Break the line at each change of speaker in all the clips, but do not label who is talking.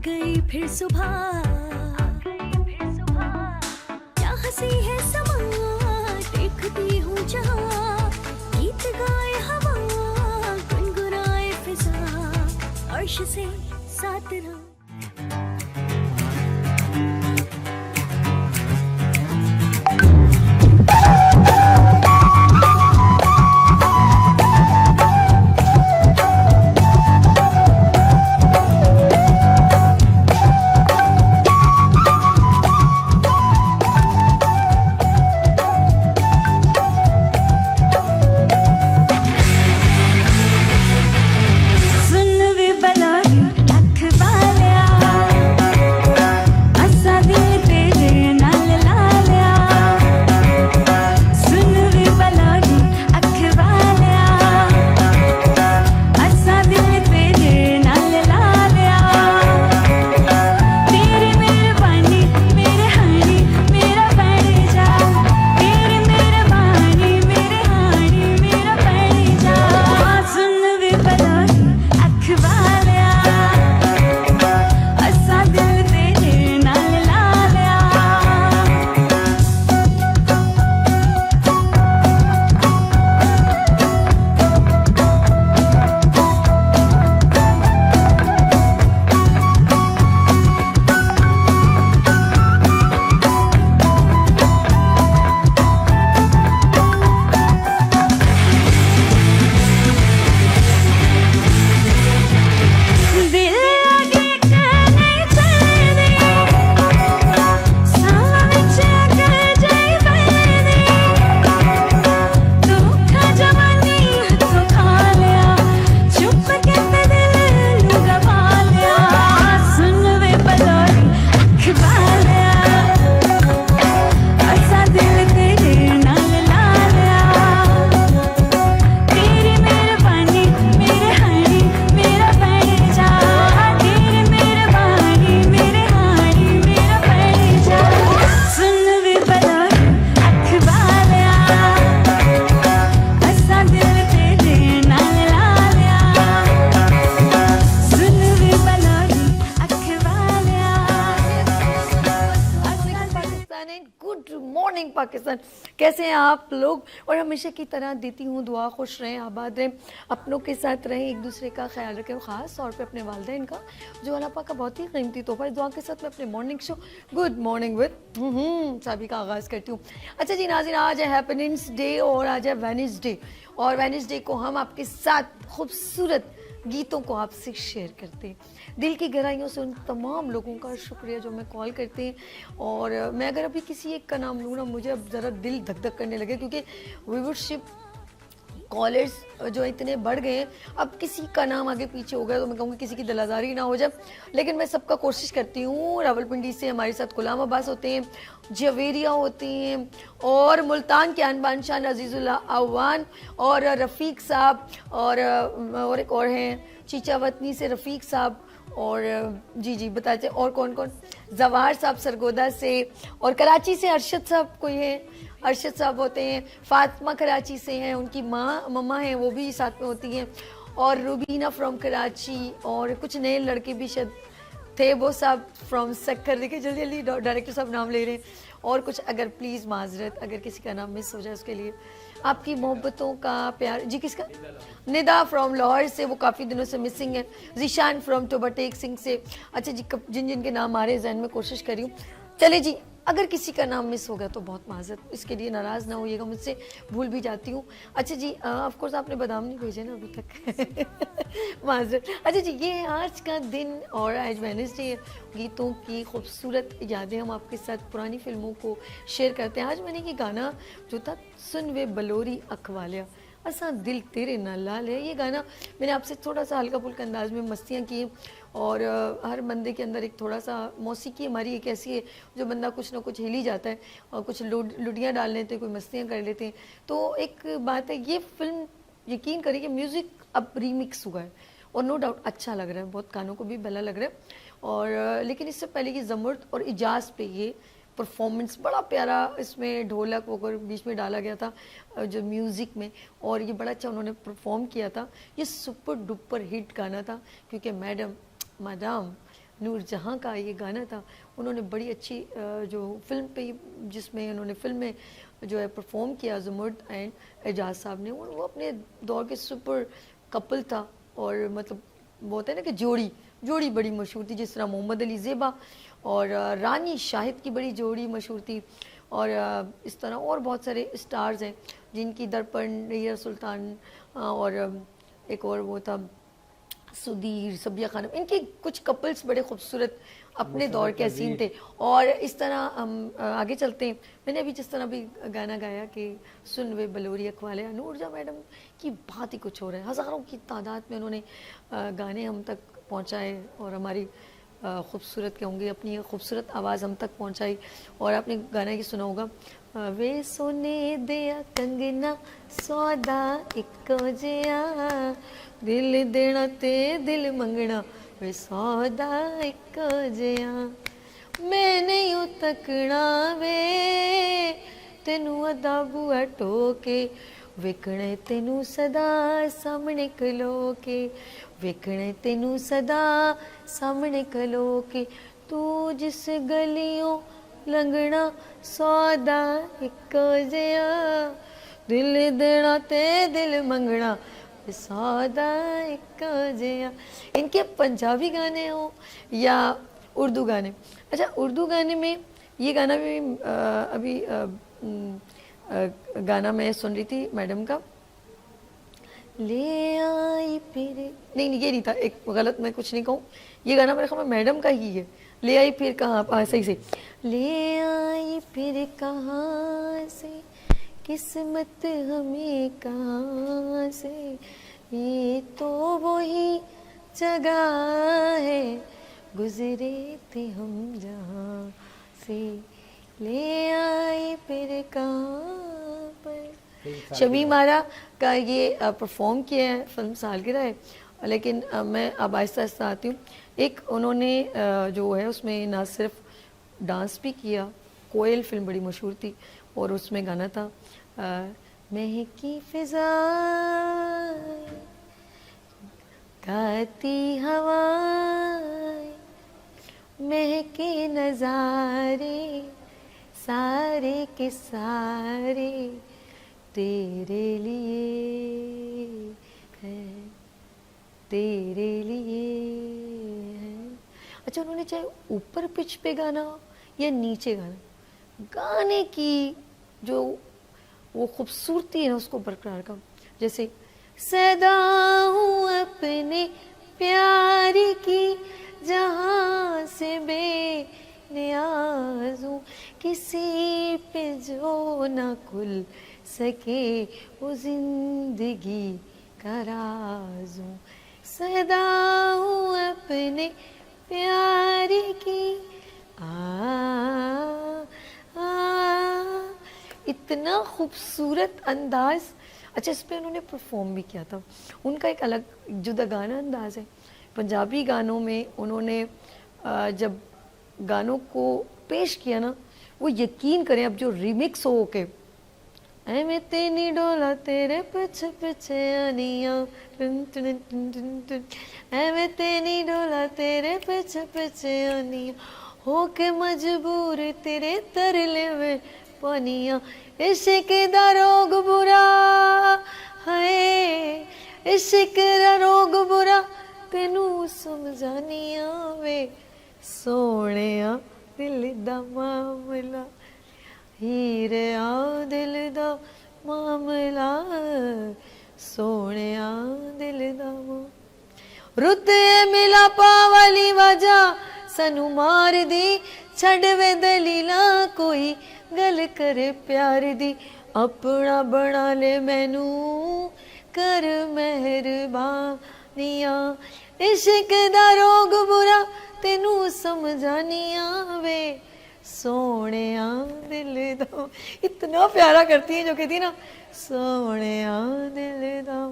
गई फिर सुबह, क्या हंसी है समा, देखती हूँ जहाँ, गीत गाए हवा, गुनगुनाए फिजा, अर्श से साथ रहा।
पाकिस्तान, कैसे हैं आप लोग। और हमेशा की तरह देती हूँ दुआ, खुश रहें, आबाद रहें, अपनों के साथ रहें, एक दूसरे का ख्याल रखें, ख़ास तौर पे अपने वालिदैन का, जो अल्लाह पाक का बहुत ही कीमती तोहफा है। दुआ के साथ मैं अपने morning show good morning with Sabi का आगाज़ करती हूँ। अच्छा जी नाज़रीन, आज है हैपनिंग्स डे और आज है वेडनेसडे, और वेडनेसडे को हम आपके साथ खूबसूरत गीतों को आपसे शेयर करते हैं। दिल की गहराइयों से उन तमाम लोगों का शुक्रिया जो हमें कॉल करते हैं। और मैं अगर अभी किसी एक का नाम लूँ ना, मुझे अब ज़रा दिल धक धक करने लगे, क्योंकि व्यूअरशिप कॉलर्स जो इतने बढ़ गए हैं, अब किसी का नाम आगे पीछे हो गया तो मैं कहूँगी किसी की दिल आज़ारी ना हो जाए। लेकिन मैं सबका कोशिश करती हूँ। रावलपिंडी से हमारे साथ गुलाम अब्बास होते हैं, जवेरिया होती हैं, और मुल्तान के अनबान शान अजीज़ुल्लाह अवान और रफ़ीक साहब, और एक और हैं चीचा वतनी से रफ़ीक साहब, और जी बताते हैं और कौन कौन, जवाहर साहब सरगोदा से, और कराची से अरशद साहब कोई है, अरशद साहब होते हैं, फातिमा कराची से हैं, उनकी माँ मम्मा हैं वो भी साथ में होती हैं, और रुबीना फ्रॉम कराची, और कुछ नए लड़के भी शायद थे वो साहब फ्रॉम सक्कर। देखिए जल्दी जल्दी डायरेक्टर साहब नाम ले रहे हैं, और कुछ अगर प्लीज़ माजरत अगर किसी का नाम मिस हो जाए उसके लिए। आपकी मोहब्बतों का प्यार जी, किसका? निदा फ्रॉम लाहौर से, वो काफ़ी दिनों से मिसिंग है। जीशान फ्रॉम टोबाटेक सिंह से। अच्छा जी, जिन जिन के नाम आ रहे हैं जहन में कोशिश करी हूँ। चले जी, अगर किसी का नाम मिस हो गया तो बहुत माजरत, इसके लिए नाराज़ ना होइएगा मुझसे, भूल भी जाती हूँ। अच्छा जी, ऑफ कोर्स आपने बादाम नहीं भेजे ना अभी तक माजरत। अच्छा जी, ये है आज का दिन और आज वेडनेसडे है। गीतों की खूबसूरत यादें हम आपके साथ पुरानी फिल्मों को शेयर करते हैं। आज मैंने ये गाना जो था, सुन वे बलोरी अखवालिया असा दिल तेरे ना लाल है, ये गाना मैंने आपसे थोड़ा सा हल्का फुल्का अंदाज में मस्तियाँ की। और हर बंदे के अंदर एक थोड़ा सा मौसीकी हमारी एक ऐसी है जो बंदा कुछ ना कुछ हिल ही जाता है, और कुछ लुडियाँ डाल लेते हैं, कोई मस्तियाँ कर लेते हैं। तो एक बात है, ये फिल्म यकीन करिए कि म्यूज़िक अब रीमिक्स हुआ है, और नो डाउट अच्छा लग रहा है, बहुत कानों को भी भला लग रहा है। और लेकिन इससे पहले कि ज़मर्द और इजाज़ पे ये परफॉर्मेंस बड़ा प्यारा, इसमें ढोलक वगैरह बीच में डाला गया था जो म्यूज़िक में, और ये बड़ा अच्छा उन्होंने परफॉर्म किया था। ये सुपर डुपर हिट गाना था, क्योंकि मैडम नूर जहाँ का ये गाना था, उन्होंने बड़ी अच्छी जो फिल्म पे जिसमें उन्होंने फिल्म में जो है परफॉर्म किया ज़ुमर्द एंड एजाज साहब ने, वो अपने दौर के सुपर कपल था। और मतलब वो होता है ना कि जोड़ी जोड़ी बड़ी मशहूर थी, जिस तरह मोहम्मद अली ज़ेबा और रानी शाहिद की बड़ी जोड़ी मशहूर थी। और इस तरह और बहुत सारे स्टार्स हैं जिनकी दर्पण, नैयर सुल्तान और एक और वो था सुधीर, सबिया खानम, इनके कुछ कपल्स बड़े खूबसूरत अपने दौर के हसीन थे। और इस तरह हम आगे चलते हैं। मैंने अभी जिस तरह भी गाना गाया कि सुन वे बलोरी अखवाले, नूरजा मैडम की बात ही कुछ हो रहा है। हज़ारों की तादाद में उन्होंने गाने हम तक पहुंचाए और हमारी खूबसूरत कहूँगी अपनी खूबसूरत आवाज़ हम तक पहुंचाई। और आपने गाना की सुना होगा, वे सोने दिया कंगना सौदा इको जिया, दिल देना ते दिल मंगना वे सौदा इको जिया, मैं नहीं हूँ तकना वे तेनू अदा बुआ टोके, वेखणे तेनू सदा सामने खलो के, वेखणे तेनू सदा सामने खलो के, तू जिस गलियों लंघना सौदा इको जिया, दिल देना ते दिल मंगना सौदा इको जिया। इनके पंजाबी गाने हो या उर्दू गाने। अच्छा, उर्दू गाने में ये गाना भी अभी गाना मैं सुन रही थी मैडम का, ले आई फिर, नहीं नहीं ये नहीं था, एक गलत मैं कुछ नहीं कहूँ, ये गाना मेरे ख्याल में मैडम का ही है, ले आई फिर कहाँ, सही से, ले आई फिर कहाँ से किस्मत हमें कहाँ से, ये तो वही जगह है गुजरे थे हम जहाँ से, ले आए फिर कहाँ पर। शमीम आरा का ये परफॉर्म किया है, फिल्म सालगिरह है, लेकिन मैं अब आहिस्ता आहिस्ता आती हूँ। एक उन्होंने जो है उसमें ना सिर्फ डांस भी किया, कोयल फिल्म बड़ी मशहूर थी और उसमें गाना था महकी फिजा गाती हवाएं, महके नजारे सारे के सारे तेरे लिए हैं, तेरे लिए हैं। अच्छा, उन्होंने चाहे ऊपर पिच पे गाना हो या नीचे गाना, गाने की जो वो खूबसूरती है ना उसको बरकरार कर, जैसे सदा हूँ अपने प्यार की जहाँ से बेनियाज हूँ, किसी पे जो ना खुल सके वो जिंदगी का राज हूँ, सदा हूँ अपने प्यार की इतना खूबसूरत अंदाज। अच्छा, इस पे उन्होंने परफॉर्म भी किया था, उनका एक अलग जुदा गाना अंदाज है। पंजाबी गानों में उन्होंने जब गानों को पेश किया ना, वो यकीन करें अब जो रिमिक्स हो के मैं तेनी डोला तेरे पीछे पीछे आनिया, मैं तेनी डोला तेरे पीछे पीछे आनिया, होके मजबूर तेरे तरले में पानिया, इश्क दा रोग बुरा है, इश्क दा रोग बुरा तेनू समझानिया वे सोहणिया दिल दा मामला, हीरे आ दिल दा मामला, सोहणिया दिल दा मामला, रुत मिला पावाली वजह सानू मार दी, छड़ वे दलीला कोई गल करे प्यार दी, अपना बना ले मैनू कर मेहरबानिया, इश्क दा रोग बुरा तेनू समझानिया वे सोहणिया दिल दा। इतना प्यारा करती है जो कहती है ना, सोहणिया दिल दा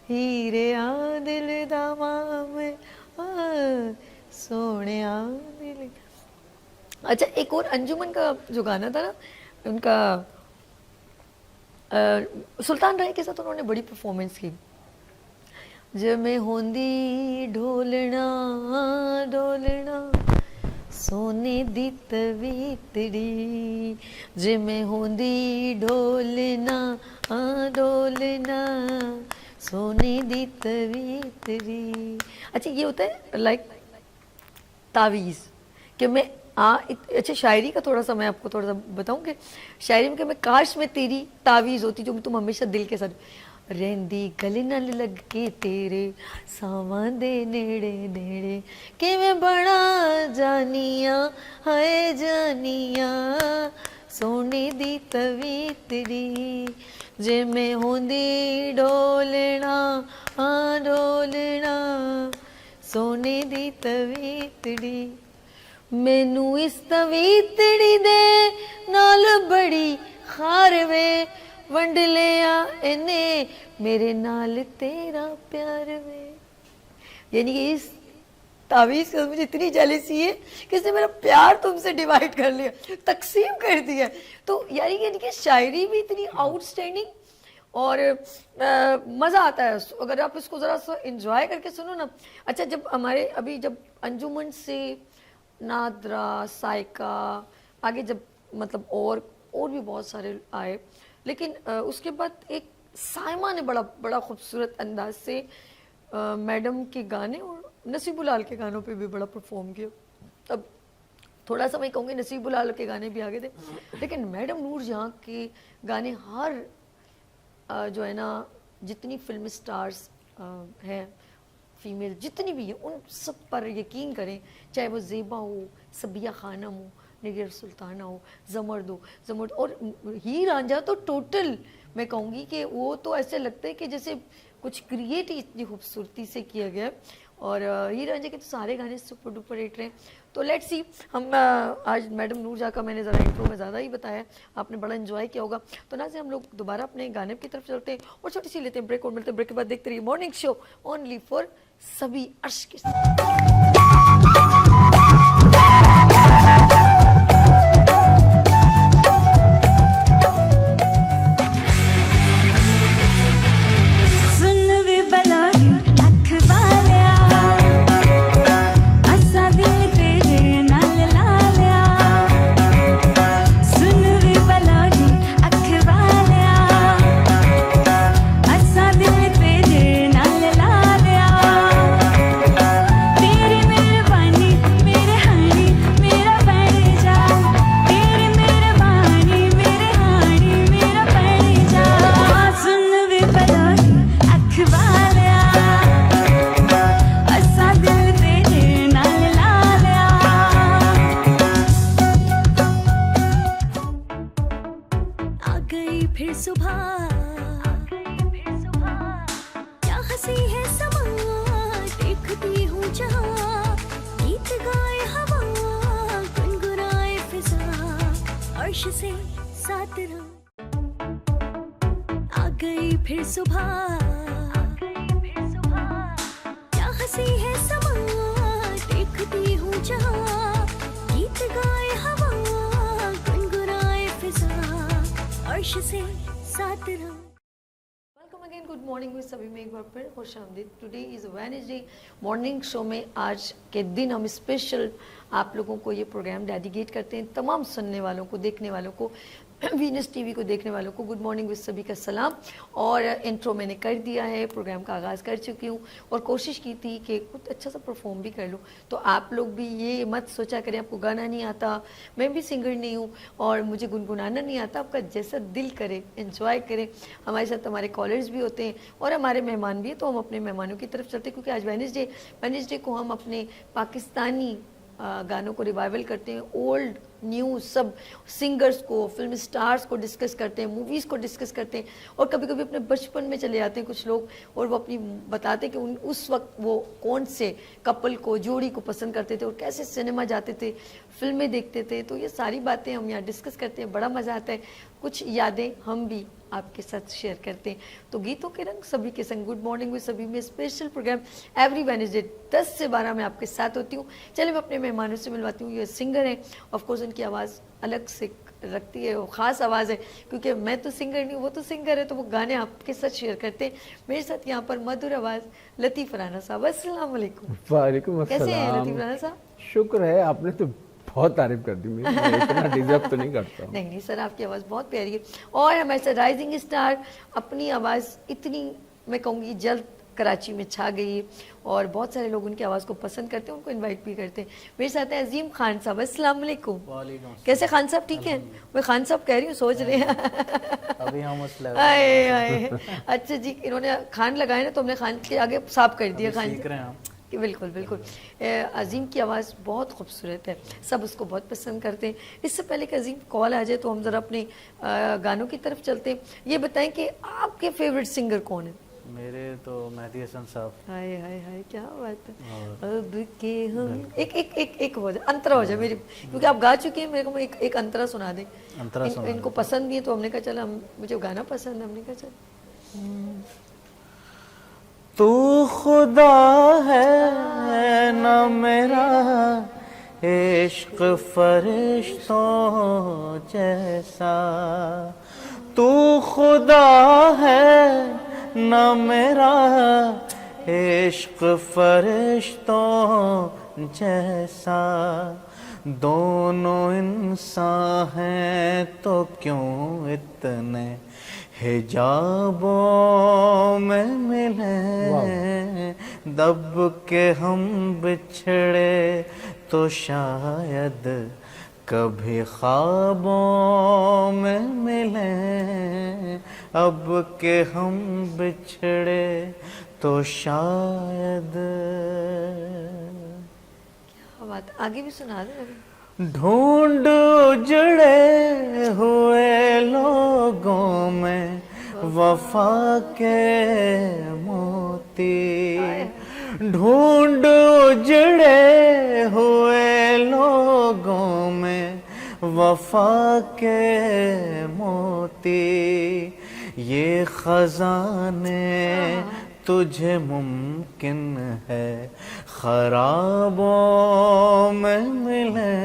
हीरे आ दिल दा में सोहणिया दिल। अच्छा, एक और अंजुमन का जो गाना था ना उनका, सुल्तान राय के साथ उन्होंने बड़ी परफॉर्मेंस की, जब मैं होंदी ढोलना ढोल सोने दी तवीतड़ी जे मैं होंदी ढोलना ढोलना सोने दी तवीतड़ी। अच्छा ये होता है लाइक तावीज़ कि मैं अच्छा शायरी का थोड़ा सा मैं आपको थोड़ा सा बताऊं कि शायरी में कि मैं काश में तेरी तावीज़ होती जो तुम हमेशा दिल के साथ रहंदी गले नाल लग के तेरे सावां दे नेड़े नेड़े कि मैं बड़ा जानिया हाय जानिया सोने दी तवीतड़ी जे मैं होंदी ढोलना ढोलना सोने दी तवीतड़ी मैनू इस तवीतड़ी दे नाल बड़ी खार वे वंड लिया इने मेरे नाल तेरा प्यार वे। यानी कि इस तावीज़ से मुझे इतनी जेलसी है कि इसने मेरा प्यार तुमसे डिवाइड कर लिया, तकसीम कर दिया। तो यानी कि शायरी भी इतनी आउटस्टैंडिंग और मज़ा आता है अगर आप इसको ज़रा सा इंजॉय करके सुनो ना। अच्छा जब हमारे अभी जब अंजुमन से नादरा साइका आगे जब मतलब और भी बहुत सारे आए, लेकिन उसके बाद एक साइमा ने बड़ा खूबसूरत अंदाज से मैडम के गाने और नसीबुलाल के गानों पे भी बड़ा परफॉर्म किया। अब थोड़ा सा मैं कहूँगी नसीबुलाल के गाने भी आगे थे, लेकिन मैडम नूर जहाँ के गाने हर जो है ना जितनी फिल्म स्टार्स हैं फीमेल जितनी भी हैं उन सब पर यकीन करें, चाहे वो ज़ेबा हो, सबिया खानम हो, निगर सुल्ताना हो, जमर्द और हीर रांझा तो टोटल मैं कहूँगी कि वो तो ऐसे लगता है कि जैसे कुछ क्रिएट ही इतनी खूबसूरती से किया गया। और हीर रांझा के तो सारे गाने सुपर डुपर हिट रहे। तो लेट्स सी हम आज मैडम नूर जहाँ का मैंने ज़रा इंट्रो में ज़्यादा ही बताया, आपने बड़ा एंजॉय किया होगा। तो ना से हम लोग दोबारा अपने गाने की तरफ चलते हैं और छोटी सी लेते हैं ब्रेक और मिलते हैं ब्रेक के बाद देखते रहिए मॉर्निंग शो ओनली फॉर सभी अर्श के साथ। से साथ आ गई फिर सुबह क्या हंसी है समा देखती हूँ जहाँ गीत गाए हवा गुनगुनाए फिजा अर्श से साथ रहा। वेलकम अगेन, गुड मॉर्निंग में सभी में एक बार फिर खुश आमदीद। Today is Wednesday morning show में आज के दिन हम स्पेशल आप लोगों को ये प्रोग्राम डेडिकेट करते हैं, तमाम सुनने वालों को, देखने वालों को, वीनस टीवी को देखने वालों को गुड मॉर्निंग विद सभी का सलाम। और इंट्रो मैंने कर दिया है, प्रोग्राम का आगाज़ कर चुकी हूँ और कोशिश की थी कि कुछ अच्छा सा परफॉर्म भी कर लूँ। तो आप लोग भी ये मत सोचा करें आपको गाना नहीं आता, मैं भी सिंगर नहीं हूँ और मुझे गुनगुनाना नहीं आता। आपका जैसा दिल करे एंजॉय करें। हमारे साथ हमारे कॉलर्स भी होते हैं और हमारे मेहमान भी हैं, तो हम अपने मेहमानों की तरफ चलते हैं क्योंकि आज वेडनेसडे को हम अपने पाकिस्तानी गानों को रिवाइवल करते हैं। ओल्ड न्यू सब सिंगर्स को, फिल्म स्टार्स को डिस्कस करते हैं, मूवीज़ को डिस्कस करते हैं और कभी कभी अपने बचपन में चले जाते हैं कुछ लोग और वो अपनी बताते हैं कि उस वक्त वो कौन से कपल को, जोड़ी को पसंद करते थे और कैसे सिनेमा जाते थे, फिल्में देखते थे। तो ये सारी बातें हम यहाँ डिस्कस करते हैं, बड़ा मज़ा आता है। कुछ यादें हम भी आपके साथ शेयर करते हैं। तो गीतों के रंग सभी के संग गुड मॉर्निंग विद सभी में स्पेशल प्रोग्राम एवरी वेडनेसडे 10 से 12 में आपके साथ होती हूँ। चलिए मैं अपने मेहमानों से मिलवाती हूँ। ये सिंगर हैं, ऑफ कोर्स उनकी आवाज़ अलग से रखती है, वो ख़ास आवाज़ है क्योंकि मैं तो सिंगर नहीं हूँ, वो तो सिंगर है, तो वो गाने आपके साथ शेयर करते हैं। मेरे साथ यहाँ पर मधुर आवाज़ लतीफ़ राना साहब। अस्सलाम वालेकुम।
वालेकुम अस्सलाम।
कैसे हैं लतीफ़ राना साहब?
शुक्र है, आपने तो बहुत तारीफ कर दी मेरी, मैं इतना डिजर्व तो नहीं करता हूँ।
नहीं नहीं सर, आपकी आवाज़ बहुत प्यारी है। और हमारे राइजिंग स्टार अपनी आवाज़ इतनी, मैं कहूँगी जल्द कराची में छा गई है और बहुत सारे लोग उनकी आवाज़ को पसंद करते हैं, उनको इनवाइट भी करते हैं। मेरे साथ हैं अजीम खान साहब। अस्सलाम वालेकुम। कैसे खान साहब, ठीक है? मैं खान साहब कह रही हूँ, सोच रहे हैं
अभी हम उस लेवल
आए आए। अच्छा जी, इन्होंने खान लगाए ना तो हमने खान के आगे साफ कर दिया। खान
सीख रहे हैं हम।
कि बिल्कुल बिल्कुल। अजीम की आवाज़ बहुत खूबसूरत है, सब उसको बहुत पसंद करते हैं। इससे पहले कि अजीम कॉल आ जाए तो हम ज़रा अपने गानों की तरफ चलते हैं। ये बताएं कि आपके फेवरेट सिंगर कौन है?
मेरे तो मेहदी हसन साहब।
हाय हाय हाय, क्या बात है। अब के हम एक एक एक एक हो जाए, अंतरा हो जाए मेरी, क्योंकि आप गा चुके हैं, मेरे को एक अंतरा सुना दें।
अंतरा सुना
इनको पसंद नहीं है तो हमने कहा चल, हम मुझे गाना पसंद है, हमने कहा चल।
तू खुदा है न मेरा इश्क फरिश्तों जैसा, तू खुदा है न मेरा इश्क फरिश्तों जैसा, दोनों इंसान हैं तो क्यों इतने हिजाबों में मिले, दब के हम बिछड़े तो शायद कभी ख्वाबों में मिले, अब के हम बिछड़े तो शायद।
क्या बात, आगे भी सुना दें।
ढूंढ उजड़े हुए लोगों में वफा के मोती, ढूंढ उजड़े हुए लोगों में वफा के मोती, ये खजाने तुझे मुमकिन है खराबों में मिले,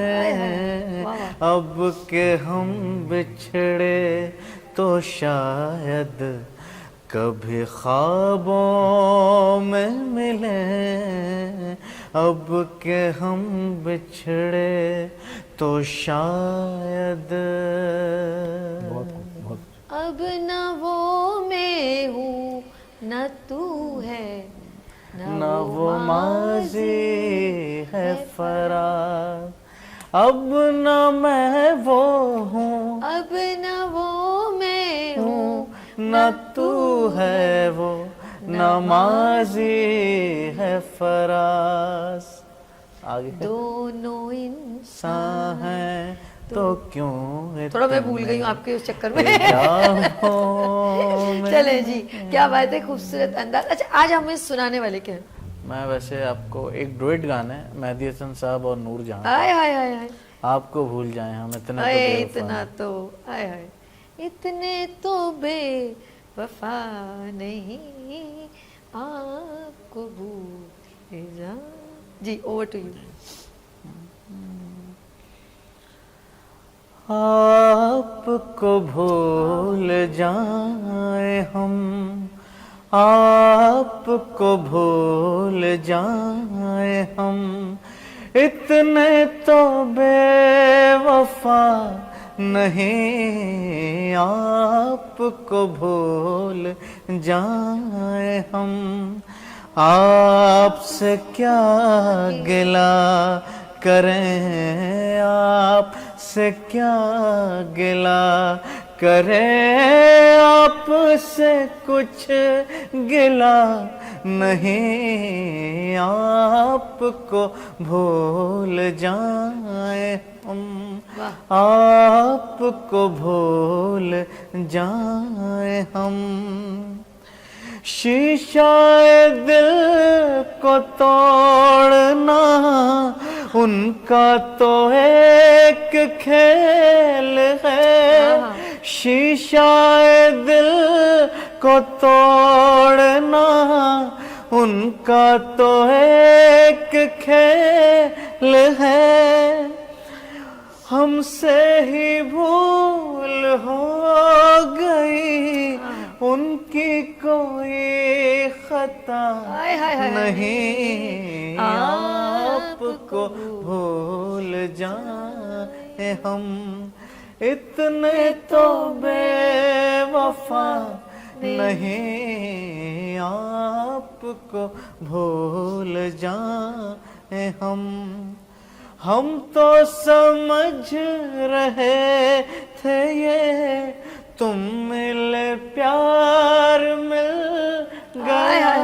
अब के हम बिछड़े तो शायद कभी ख्वाबों में मिले, अब के हम बिछड़े तो शायद।
अब न वो मैं हूँ न तू है,
न वो माजी है फरार, अब न मैं वो हूँ,
अब न वो मैं हूँ
न तू है वो, न माजी है फराज। आगे
दोनों इंसान
हैं तो क्यों
थोड़ा मैं भूल गई हूँ आपके उस चक्कर में।
में।
चले जी, क्या बात है, खूबसूरत अंदाज। अच्छा, आज हमें सुनाने वाले क्या हैं?
मैं वैसे आपको एक डुएट गाना है मेहदी हसन साहब और नूर जहां,
हाय हाय हाय हाय,
आपको भूल जाए हम इतना तो
हाय
बेवफा
इतना
हैं।
तो, हाय हाय इतने तो बेवफा नहीं, आपको भूल जा। जी, ओवर टू यू।
आपको भूल जाए हम, आपको भूल जाए हम, इतने तो बेवफा नहीं, आपको भूल जाए हम, आपसे क्या गिला करें, आपसे क्या गिला करें, आपसे कुछ गिला नहीं, आपको भूल जाए हम, आपको भूल जाए हम, शीशाए दिल को तोड़ना उनका तो एक खेल है, शीशाए दिल को तोड़ना उनका तो एक खेल है, हमसे ही भूल हो गई उनकी कोई खता नहीं, आपको आपको भूल जाए हम, इतने तो बेवफा नहीं आपको भूल जाए हम तो समझ रहे थे ये तुम मिले प्यार मिल गया,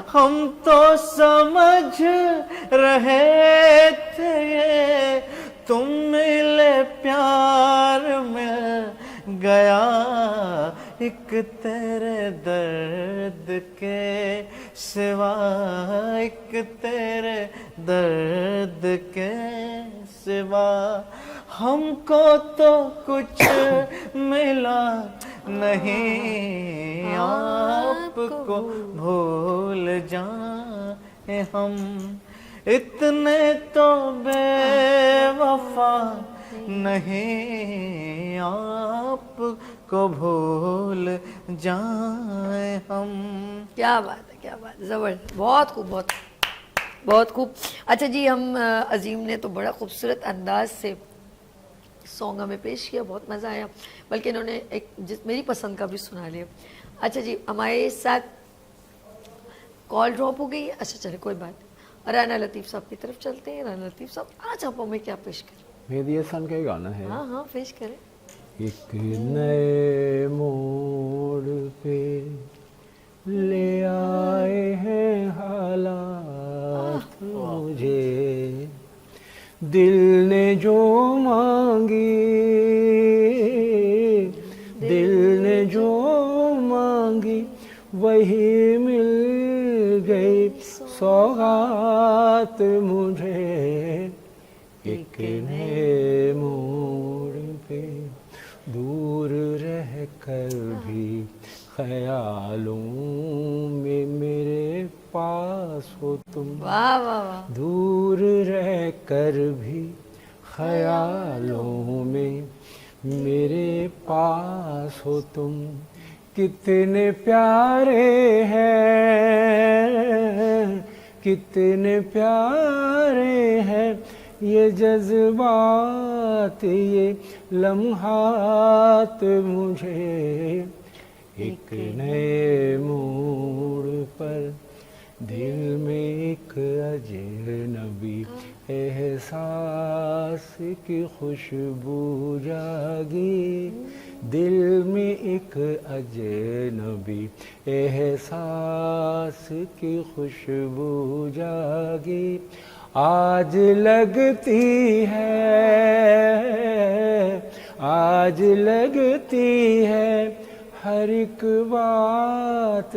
हम तो समझ रहे थे ये तुम मिले प्यार मिल गया, एक तेरे दर्द के सिवा, एक तेरे दर्द के सिवा हमको तो कुछ मिला नहीं आपको भूल जाए हम, इतने तो बेवफा नहीं आपको भूल जाए हम।
क्या बात है, क्या बात है, जबरदस्त, बहुत खूब, बहुत बहुत खूब। अच्छा जी, हम अजीम ने तो बड़ा खूबसूरत अंदाज से सॉन्ग हमें पेश किया, बहुत मज़ा आया, बल्कि इन्होंने एक जिस मेरी पसंद का भी सुना लिया। अच्छा जी, हमारे साथ कॉल ड्रॉप हो गई। अच्छा चले, कोई बात नहीं, राना लतीफ़ साहब की तरफ चलते हैं। राना लतीफ़ साहब, आज आप हमें क्या पेश करें?
मेहदी हसन का ही गाना है।
हाँ हाँ, पेश करें।
एक नए मोड़ पे ले आए हैं हालात मुझे, दिल ने जो मांगी, दिल ने जो मांगी वही मिल गई सौगात मुझे, एक नए मोड़ पे दूर रह कर भी ख्यालों में मेरे पास हो तुम,
वाह वाह वाह,
दूर रह कर भी ख्यालों में मेरे पास हो तुम, कितने प्यारे हैं, कितने प्यारे हैं ये जज्बात, ये लम्हात मुझे, एक नए मोड़ पर दिल में एक अजनबी एहसास की खुशबू जागी, दिल में एक अजनबी एहसास की खुशबू जागी, आज लगती है, आज लगती है हर एक बात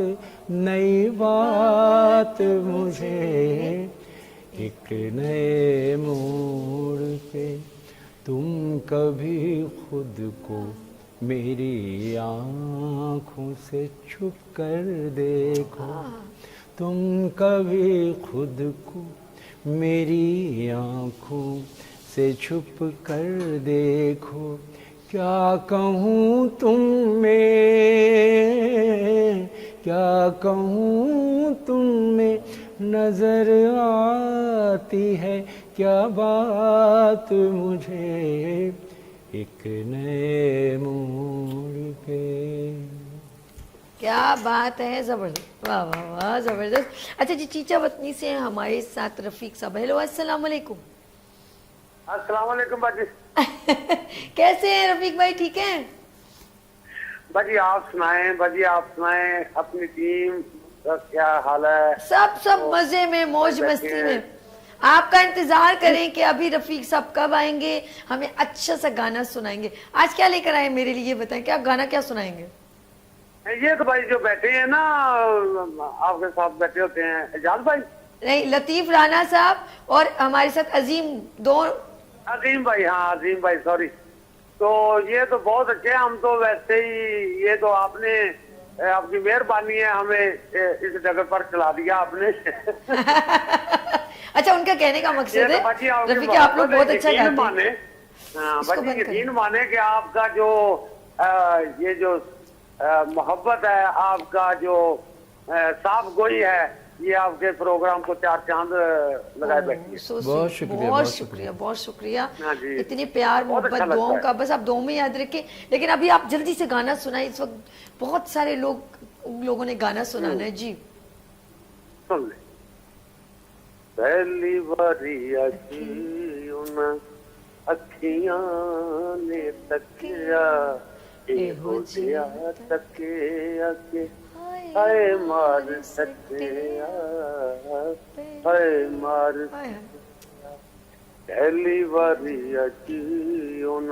नई बात मुझे, एक नए मोड़ पे तुम कभी खुद को मेरी आँखों से छुप कर देखो, तुम कभी खुद को मेरी आँखों से छुप कर देखो, क्या कहूँ तुम में, क्या कहूँ तुम में नजर आती है क्या बात मुझे, एक नए मोड़ पे।
क्या बात है, जबरदस्त, वाह वाह वाह, जबरदस्त। अच्छा जी, चीचा वतनी से हमारे साथ रफीक साहब। हेलो, अस्सलाम वालेकुम।
अस्सलाम वालेकुम बाजी।
कैसे हैं रफीक भाई, ठीक हैं?
बाजी आप सुनाएं, बाजी आप सुनाएं, अपनी टीम का क्या हाल है?
सब मजे में, मौज मस्ती में। आपका इंतजार करें कि अभी रफीक साहब कब आएंगे, हमें अच्छा सा गाना सुनाएंगे। आज क्या लेकर आए मेरे लिए, बताएं, क्या गाना क्या सुनाएंगे?
ये तो भाई जो बैठे हैं ना, आपके साथ बैठे होते हैं एजाज भाई,
नहीं, लतीफ राना साहब और हमारे साथ अजीम, दो
अजीम भाई। हाँ अजीम भाई, सॉरी। तो ये तो बहुत अच्छे हैं, हम तो वैसे ही, ये तो आपने, आपकी मेहरबानी है, हमें इस जगह पर चला दिया आपने।
अच्छा, उनका कहने का मकसद है रफीक कि आप लोग बहुत अच्छा गाते हैं।
हाँ बाजी, यकीन माने कि आपका जो ये जो मोहब्बत है, आपका जो साफ गोई है, ये आपके प्रोग्राम को 4 चांद लगाए बैठी है।
So
बहुत
sweet,
शुक्रिया,
बहुत
बहुत
शुक्रिया, बहुत शुक्रिया।
हाँ जी।
इतनी प्यार
बहुत
मोहब्बत
अच्छा लगता
दुआओं
है।
का बस आप दुआओं में याद रखें। लेकिन अभी आप जल्दी से गाना सुनाए, इस वक्त बहुत सारे लोगों ने गाना सुनाना है जी।
सुन ले। पहली बारी अजी उन अखियां ने तकिया हो गया तकिया के हाय मार सकिया हाय मार
हाय हाय।
पहली बारी अजी उन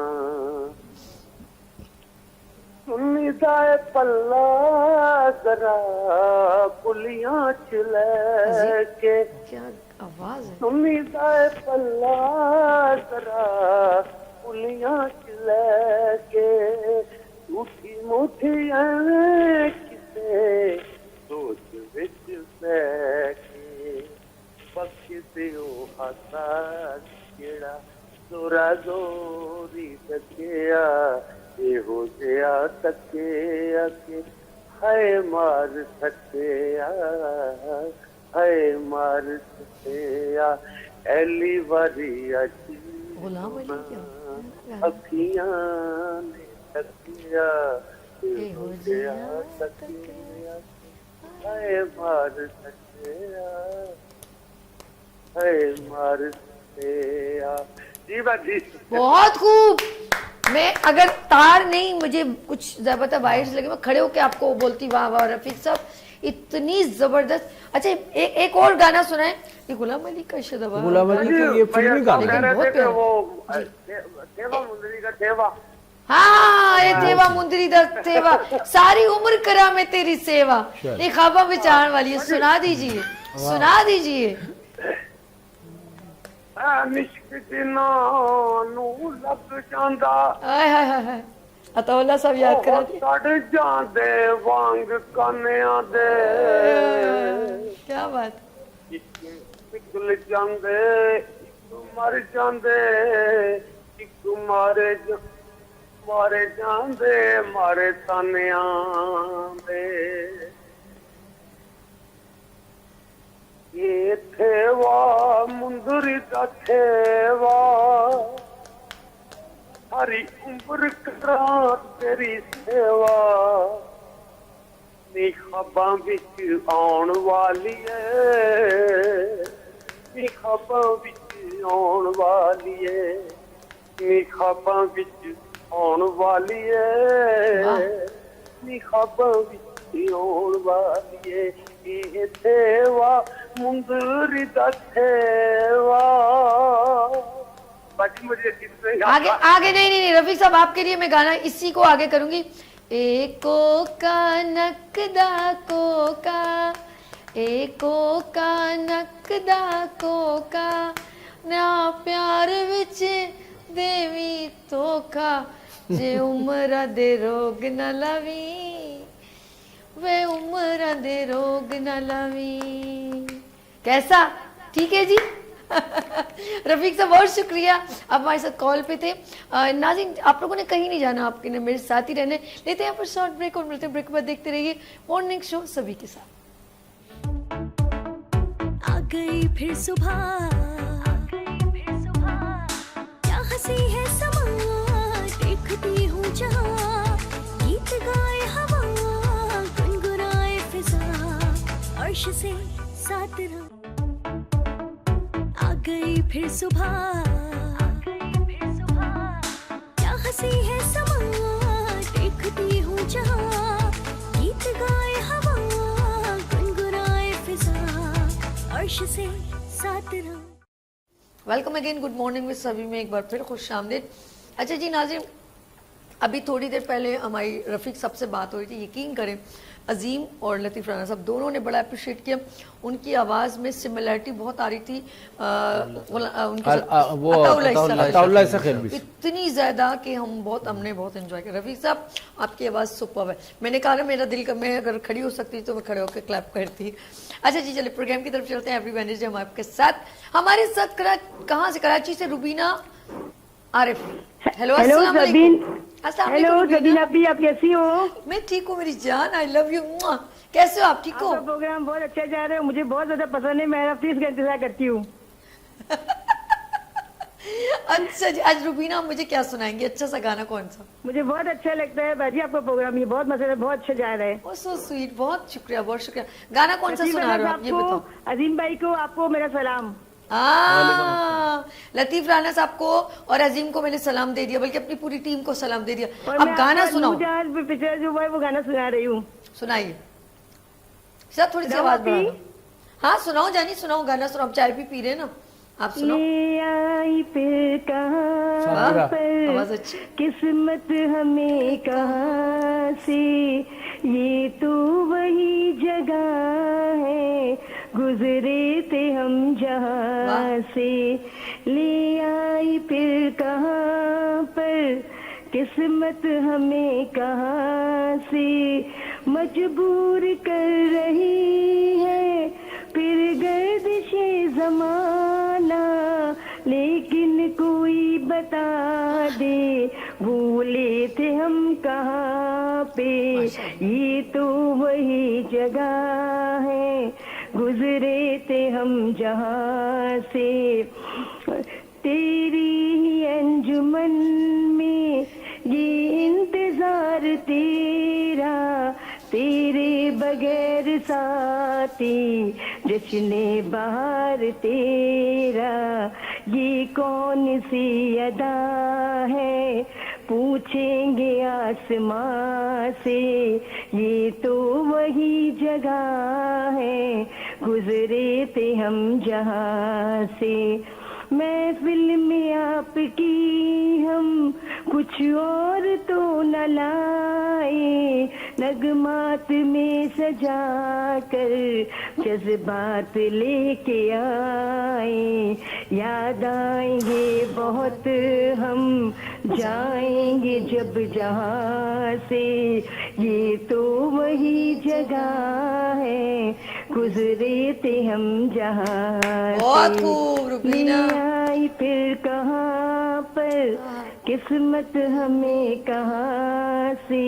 सुनीदा पल्ला जरा पुलियां चले के
क्या आवाज है।
सुनीदा पल्ला जरा पुलियां चले के झूठी मूठियां किसे सोच विच बैठे पक्के दियो हाथा केड़ा जोरा जोरी तकिया हो गया तकिया के हाय मार सकिया हाय मार सकिया एली बारी अजी
गुलाम अली क्या
अखियां ने तकिया हो गया तकिया हाय मार सकिया हाय मार सकिया। जी बाजी
बहुत खूब। मैं अगर तार नहीं मुझे कुछ ज्यादा वाइब्स लगे मैं खड़े होके आपको बोलती वाह वाह रफीक साहब इतनी जबरदस्त। अच्छा एक और गाना सुनाए। ये गुलाम अली का शायद आवाज।
गुलाम अली का ये फिल्मी गाना है।
बहुत प्यारा।
वो सेवा मुंदरी का सेवा
हाँ ये सेवा मुंदरी दा सेवा सारी उम्र करा मैं तेरी सेवा। ये ख्वाबा में चाहने वाली है। सुना दीजिए सुना दीजिए।
निश्क जिना नू लग जांदा
हाय हाय हाय हाय। अतौला सब याद करा दिए।
सड़ जांदे वांग कानियां दे
क्या बात।
पिघल जांदे इक मर जांदे इक मारे जांदे मारे तानियां दे ये थेवा मुंदरी दा थेवा सारी उम्र करा तेरी सेवा नी ख्वाबां विच आउण वाली है नी ख्वाबां विच आउण वाली है नी ख्वाबां विच आउण वाली है नी ख्वाबां विच आउण वाली है ये थेवा मुंदरी दा थेवा। बाकी मुझे इसमें
आगे आगे नहीं रफीक साहब आपके लिए मैं गाना इसी को आगे करूंगी। एको का नकदा कोका एको का नकदा कोका ना प्यार विच देवी तोखा जे उम्र दे रोग न लवी वे उम्र दे रोग न लवी। कैसा ठीक है जी। रफीक साहब बहुत शुक्रिया आप हमारे साथ कॉल पे थे। नाज़रीन आप लोगों ने कहीं नहीं जाना आपके ने मेरे साथ ही रहने। लेते हैं यहाँ पर शॉर्ट ब्रेक और मिलते हैं ब्रेक के बाद। देखते रहिए मॉर्निंग शो सभी के साथ।
आ गई फिर सुबह क्या हंसी है समा देखती हूँ जहाँ गीत गाए हवा गुनगुनाए फिजा अर्श से साथ रहा। आ गई फिर सुबह क्या हंसी है समा देखती हूँ जहाँ गीत गाए हवा गुनगुनाए फिजा अर्श से साथ रहा।
वेलकम अगेन गुड मॉर्निंग में सभी में एक बार फिर खुश आमदीद। अच्छा जी नाज़रीन अभी थोड़ी देर पहले हमारी रफ़ीक साहब से बात हो रही थी। यकीन करें अजीम और लतीफ़ राना साहब दोनों ने बड़ा अप्रिशिएट किया। उनकी आवाज़ में सिमिलरिटी बहुत आ रही थी इतनी ज़्यादा कि हमने बहुत एंजॉय किया। रफ़ीक साहब आपकी आवाज़ सुपर्ब है। मैंने कहा ना मेरा दिल का मैं अगर खड़ी हो सकती तो मैं खड़े होकर क्लैप करती। अच्छा जी चलिए प्रोग्राम की तरफ चलते हैं। एवरी वेडनेसडे हम आपके साथ हमारे साथ कहाँ से कराची से रुबीना आरिफ। हेलो अस्सलाम वालेकुम।
हेलो ज़बीना अभी आप कैसी हो?
मैं ठीक हूँ मेरी जान। I love you. कैसे हो आप, ठीक हो?
आपका प्रोग्राम बहुत अच्छा जा रहा है, मुझे बहुत ज्यादा पसंद है, मैं हफ्ते इसका इंतजार करती हूँ।
अच्छा जी, आज रुबीना आप मुझे क्या सुनाएंगे, अच्छा सा गाना कौन सा?
मुझे बहुत अच्छा लगता है बाजी आपका प्रोग्राम, ये बहुत मजा है, बहुत अच्छा जा रहा है।
ओ सो स्वीट, बहुत शुक्रिया, बहुत शुक्रिया। गाना कौन सा
लतीफ
सुना
राणा
रहे हो आप,
साहब
ये
को,
बताओ।
अजीम भाई को, आपको मेरा सलाम।
लतीफ राणा साहब को और अजीम को मैंने सलाम दे दिया, बल्कि अपनी पूरी टीम को सलाम दे दिया।
और
अब
मैं
गाना
आपका
सुनाओ,
नूरजहां पिक्चर जो है वो गाना सुना रही हूँ।
सुनाइए सर, थोड़ी सी
सुनाओ
आवाज
आपकी?
बढ़ा। हाँ सुनाओ जानी, सुनाओ गाना, सुनाओ, आप चाय भी पी रहे हैं ना, आप सुनाओ।
ले आई फिर कहाँ
साबरा।
पर
आवाज अच्छी।
किस्मत हमें कहाँ से, ये तो वही जगह है गुजरे थे हम जहाँ
वाह।
से। ले आई फिर कहाँ पर किस्मत हमें कहाँ से, मजबूर कर रही है फिर गर्दिशे जमाना, लेकिन कोई बता दे भूले थे हम कहाँ पे, ये तो वही जगह है गुजरे थे हम जहाँ से। तेरी ही अंजुमन में ये इंतजार तेरा, तेरे बगैर साथी जश्ने बहार तेरा, ये कौन सी अदा है पूछेंगे आसमां से, ये तो वही जगह है गुजरे थे हम जहाँ से। महफिल में आपकी हम कुछ और तो न लाए, नगमात में सजा कर जज्बात लेके आए, याद आएंगे बहुत हम जाएंगे जब जहाँ से, ये तो वही जगह है गुजरे थे हम जहाँ
बहुत
से।
खूब रुबीना।
आई फिर कहाँ पर किस्मत हमें कहाँ से।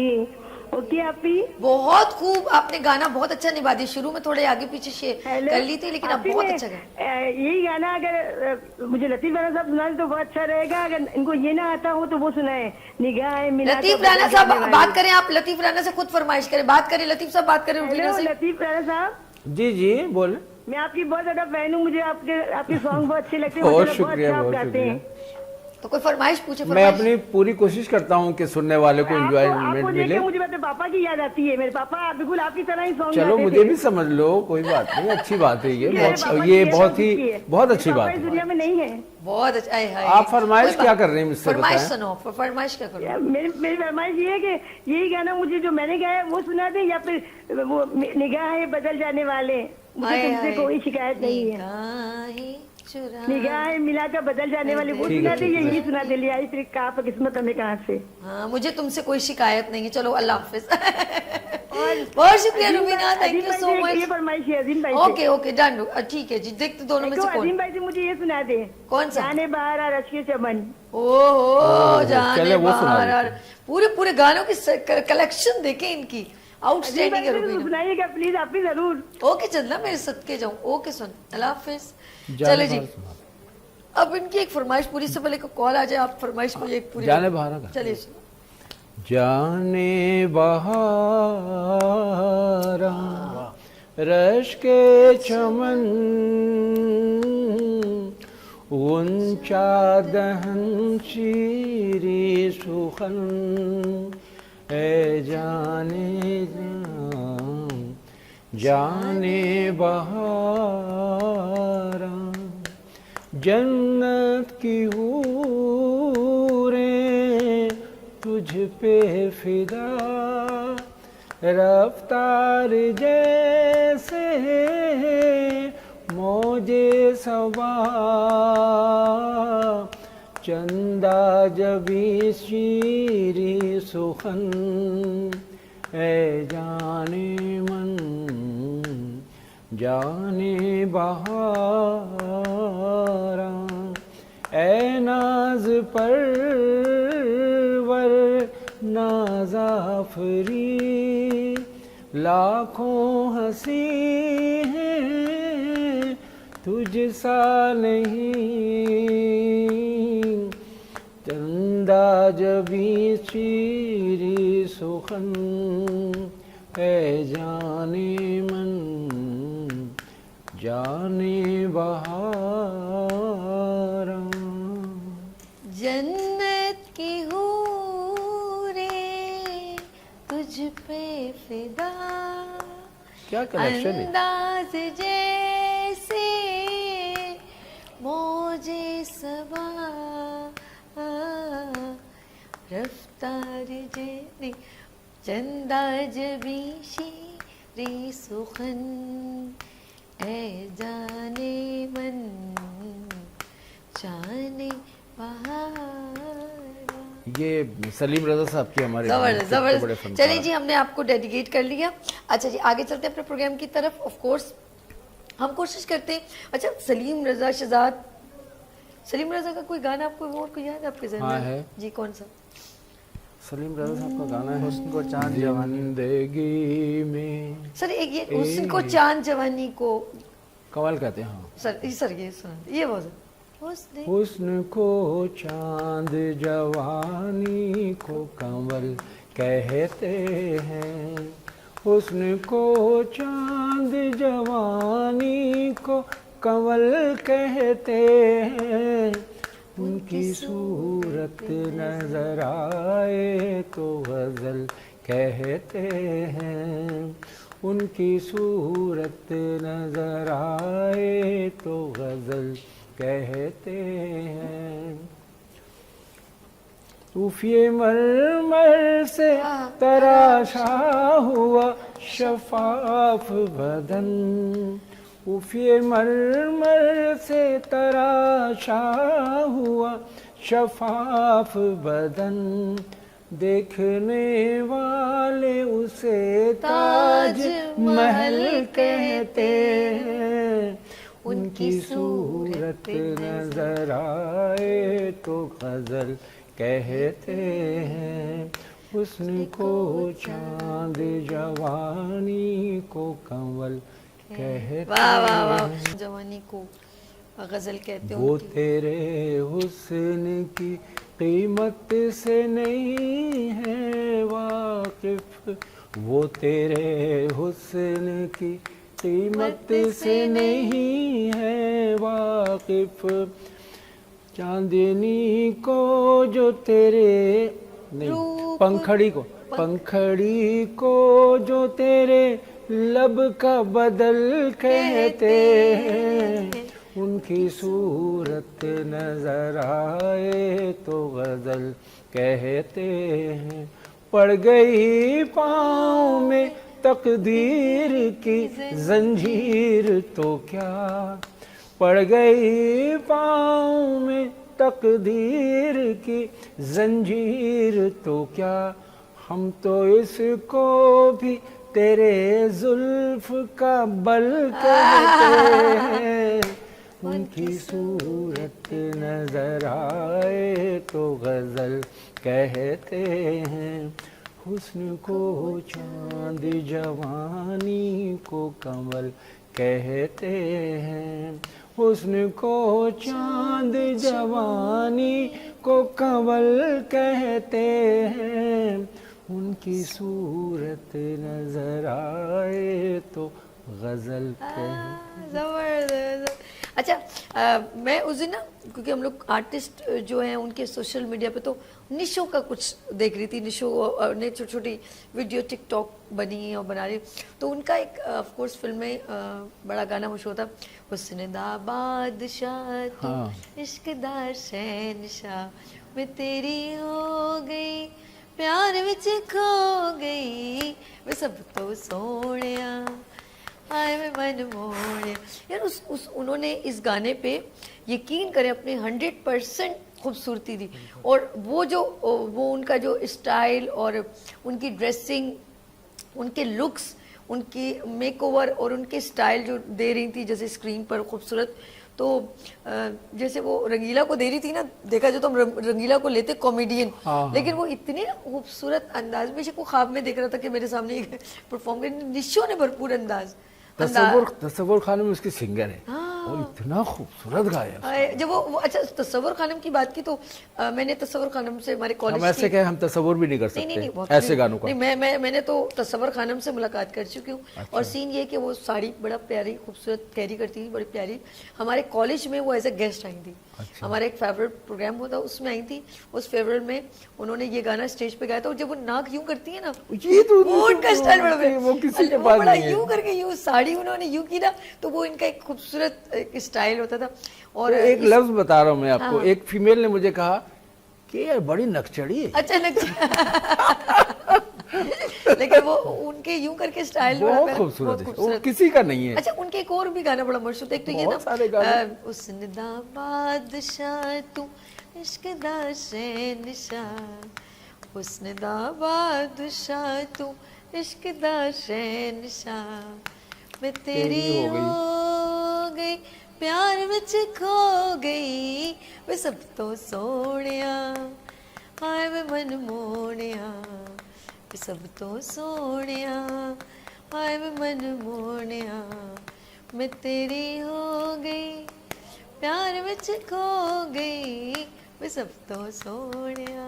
ओके आपी,
बहुत खूब, आपने गाना बहुत अच्छा निभा दिया, शुरू में थोड़े आगे पीछे
हेलो
कर ली थी, लेकिन अब
आपी,
बहुत
मैं,
अच्छा गाया।
यही गाना अगर मुझे लतीफ राणा साहब सुना तो बहुत अच्छा रहेगा, अगर इनको ये ना आता हो तो वो सुनाए, निगाहें मिला
लतीफ राणा साहब बात करें, आप लतीफ राणा से खुद फरमाइश करें, बात करें लतीफ साहब, बात करें रुबीना
हेलो
से।
लतीफ राणा साहब,
जी जी बोले।
मैं आपकी बहुत ज्यादा फैन हूँ, मुझे आपके सॉन्ग बहुत अच्छे लगते हैं,
बहुत
माशाल्लाह,
शुक्रिया,
अच्छा आप
बहुत
गाते हैं।
तो कोई फरमाइश पूछे,
मैं
फरमाइश।
अपनी पूरी कोशिश करता हूँ कि सुनने वाले को
आपको
एंजॉयमेंट
देख
मिले।
के मुझे अपने पापा की याद आती है, मेरे पापा बिल्कुल आपकी तरह ही सॉन्ग
चलो
गाते
मुझे
थे।
भी समझ लो, कोई बात नहीं, अच्छी बात है ये,
मेरे पापा
बहुत
की
ये
ये
बहुत
की
ही
है।
बहुत अच्छी
मेरे
बात
पापा इस
है।
दुनिया में नहीं है।
बहुत अच्छा है।
आप फरमाइश क्या कर रहे हैं मुझसे
फरमाइश
बताएं।
सुनो, फरमाइश क्या करो।
मेरी फरमाइश ये है कि यही गाना मुझे जो मैंने गाया वो सुना दे, या फिर वो निगाहें बदल जाने वाले, मुझे तुमसे कोई शिकायत नहीं है।
निगाहें चुरा,
निगाहें मिलाकर बदल जाने वाले वो
ठीक
सुना
है,
दे,
ठीक है।
यही सुना दे। लिया फिर कहा पर किस्मत हमें कहाँ से।
हाँ, मुझे तुमसे कोई शिकायत नहीं है, चलो अल्लाह हाफिज। बहुत शुक्रिया रुबीना, थैंक यू सो
ये
मच।
फरमाइश है अजीम भाई से।
ओके ओके डन, ठीक है जी, देखते दोनों में से
देखो,
कौन।
अजीम भाई से मुझे ये सुना दे,
कौन सा?
जाने बाहर आ रश के चमन।
ओहो जाने
चले वो सुना
बाहर
देते
और पूरे पूरे गानों की कलेक्शन देखें इनकी,
अजीम
आउटस्टैंडिंग
भाई
है
से
रुबीना।
सुनाइएगा प्लीज, आप भी जरूर।
ओके चंदना, मेरे सदके जाऊं, ओके सुन, अल्लाह हाफिज।
जाने
चले जी,
बाहर सुना।
अब इनकी एक फरमाइश पूरी से पहले कॉल आ जाए, आप फरमाइश को एक पूरी
जाने बाहर का।
चलिए सुनो।
जाने बहारा रश के चमन, ऊंचा दहन शीरी सुखन, ए जाने जाने बहारा, जन्नत की हूरें तुझ पे फिदा, रफ्तार जैसे मौजे सबा, चंदा जबी शीरी सुखन, ए जाने मन जाने बहारा, ए नाज परवर नाजाफरी, लाखों हंसी हैं तुझसा नहीं, चंदा जबी चीरी सुखन है जाने मन जाने बहारा।
जन्नत की हूरे तुझ पे फिदा,
क्या कनेक्शन है?
अंदाज जैसे मौजे सबा, रफ्तार जैसी चंदा जबी शीरी सुखन ऐ जाने मन जाने बहारा।
ये सलीम रजा साहब की हमारे
जबरदस्त
सबसे बड़े
जबरदस्त।
फनकार।
चलिए जी, हमने आपको डेडिकेट कर लिया। अच्छा जी, आगे चलते हैं अपने प्रोग्राम की तरफ। ऑफ कोर्स हम कोशिश करते हैं। अच्छा, सलीम रजा शहजाद, सलीम रजा का कोई गाना आपको और कोई याद है आपके ज़हन में?
हाँ, है।
जी, कौन सा?
सलीम रजा साहब का गाना है
हुस्न को चांद जवानी।
जिंदगी में
सर एक ये हुस्न को चांद जवानी को,
कवाल कहते हैं। हाँ,
सर ये सुना, ये बहुत हुस्न
हुस्न को चांद जवानी को कंवल कहते हैं, हुस्न को चांद जवानी को कंवल कहते हैं, उनकी सूरत नजर आए तो गजल कहते हैं, उनकी सूरत नजर आए तो गजल कहते हैं। सूफिए मरमर से तराशा हुआ शफाफ बदन, सूफिए मरमर से तराशा हुआ शफाफ बदन, देखने वाले उसे ताज महल कहते हैं, उनकी सूरत नजर आए तो गजल कहते हैं, हुस्न को चांद जवानी को कंवल कहते
वाह वाह वाह,
हैं।
जवानी को गजल कहते हैं
वो
उनकी।
तेरे हुस्न की कीमत से नहीं है वाकिफ, वो तेरे हुस्न की कीमत से नहीं है वाकिफ, चांदनी को जो तेरे नहीं, पंखड़ी को जो तेरे लब का बदल कहते हैं, उनकी सूरत नजर आए तो गजल कहते हैं, पड़ गई पाँव में तकदीर की जंजीर तो क्या, पड़ गई पाँव में तकदीर की जंजीर तो क्या, हम तो इसको भी तेरे जुल्फ का बल कहते हैं, उनकी सूरत नजर आए तो गजल कहते हैं, हुस्न को चांद जवानी को कंवल कहते हैं, हुस्न को चांद जवानी को कंवल कहते हैं, उनकी सूरत नजर आए तो गजल कहते।
जबरदस्त। अच्छा, मैं उस दिन ना, क्योंकि हम लोग आर्टिस्ट जो हैं उनके सोशल मीडिया पे तो निशो का कुछ देख रही थी, निशो ने छोटी छोटी वीडियो टिकटॉक बनी और बना रही, तो उनका एक ऑफ कोर्स फिल्म में बड़ा गाना मशहूर था, हुस्न दा बादशाह तू इश्क दा शहंशाह, मैं तेरी हो गई प्यार विच खो गई, वे सब तो सोनिया आए मैं मन मोड़े। यार उस उन्होंने इस गाने पे यकीन करें अपने 100% खूबसूरती दी, और वो उनका जो स्टाइल और उनकी ड्रेसिंग, उनके लुक्स, उनकी मेकओवर और उनके स्टाइल जो दे रही थी जैसे स्क्रीन पर खूबसूरत, तो जैसे वो रंगीला को दे रही थी ना, देखा जो तो हम रंगीला को लेते कॉमेडियन, लेकिन वो इतने खूबसूरत अंदाज में को ख्वाब में देख रहा था कि मेरे सामने परफॉर्म कर, निशो ने भरपूर अंदाज।
तसव्वुर खानम उसकी सिंगर है और इतना खूबसूरत गाया।
जब वो अच्छा तसव्वुर खानम की बात की तो मैंने तसव्वुर खानम से हमारे कॉलेज
हम ऐसे क्या हम तस्वुर भी नहीं कर सकते ऐसे गानों का।
नहीं, मैंने तो तसव्वुर खानम से मुलाकात कर चुकी हूँ। और सीन ये कि वो साड़ी बड़ा प्यारी खूबसूरत कैरी करती थी, बड़ी प्यारी। हमारे कॉलेज में वो एज ए गेस्ट आई थी। हमारा एक फेवरेट प्रोग्राम होता उसमें आई थी। उस फेवरेट में उन्होंने ये गाना स्टेज पे गाया था और जब वो नाक यूं करती है ना,
ये तो
उनका स्टाइल बड़ा
वो किसी के पास नहीं है।
यूं करके यूं साड़ी उन्होंने यूं की ना, तो वो इनका एक खूबसूरत स्टाइल होता था। और
तो एक लफ्ज बता रहा हूँ मैं आपको, एक फीमेल ने मुझे कहा कि यार बड़ी नकचड़ी है।
अच्छा लेकिन वो उनके यूं करके स्टाइल
बहुत खूबसूरत है, वो किसी का नहीं है।
अच्छा उनके एक और भी गाना बड़ा मशहूर था, एक तो ये ना उसने दा बादशाह तू इश्क दा शहंशाह, उसने दा बादशाह तू इश्क दा शहंशाह, मैं तेरी हो गई प्यार विच खो गई, वे सब तो सोनिया हाय वे मन मोनिया, सब तो सोनिया हाय वे मन मोनिया, मैं तेरी हो गई प्यार विच खो गई, वे सब तो सोनिया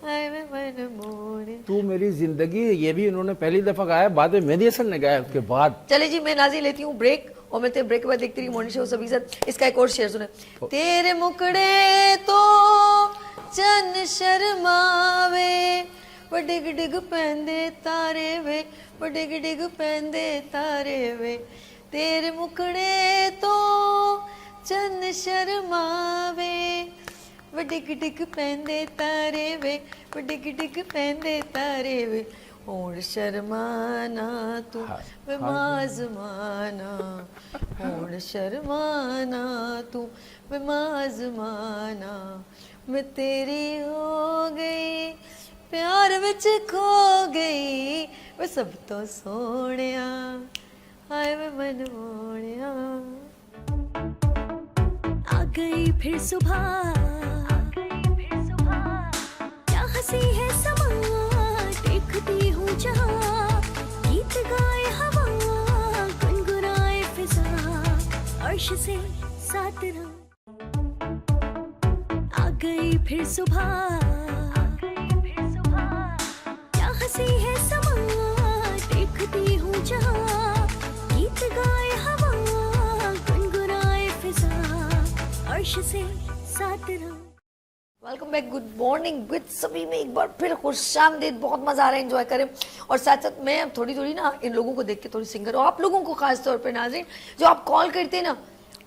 हाय वे मन मोनिया।
तू मेरी जिंदगी, ये भी उन्होंने पहली दफा गाया, बाद में मेहदी हसन ने गाया उसके बाद।
चले जी मैं नाज़ी लेती हूँ ब्रेक और मैं ब्रेक के बाद देखती रही मॉर्निंग शो सभी साथ। इसका एक और शेयर सुने। तेरे मुकड़े तो चन शर्मावे, वो डिग डिग पैंदे तारे वे, वो डिग डिग पैंदे तारे वे, तेरे मुकड़े तो चन शर्मावे, वो डिग डिग पैंदे तारे वे, वो डिग डिग पैंदे तारे वे, होड़ शर्माना तू वे माज़माना, होड़ शर्माना तू वे माज़माना, मैं तेरी हो गई प्यार विच खो गई, वे सब तो सोनिया हाय वे मन मोनिया।
आ गई फिर सुबह, क्या हंसी है समा, देखती हूँ जहाँ, गीत गाए हवा, गुनगुनाए फिजा, अर्श से सात रंग। आ गई फिर सुबह, क्या हंसी है समा, देखती हूँ जहाँ, गीत गाए हवा, गुनगुनाए फिजा, अर्श से सात रंग।
Welcome back, good morning with सभी में एक बार फिर खुशामदीद। बहुत मजा आ रहा है, एंजॉय करें। और साथ साथ मैं अब थोड़ी थोड़ी ना इन लोगों को देख के थोड़ी सिंगर, और आप लोगों को खास तौर पे नाज़रीन जो आप कॉल करते हैं ना,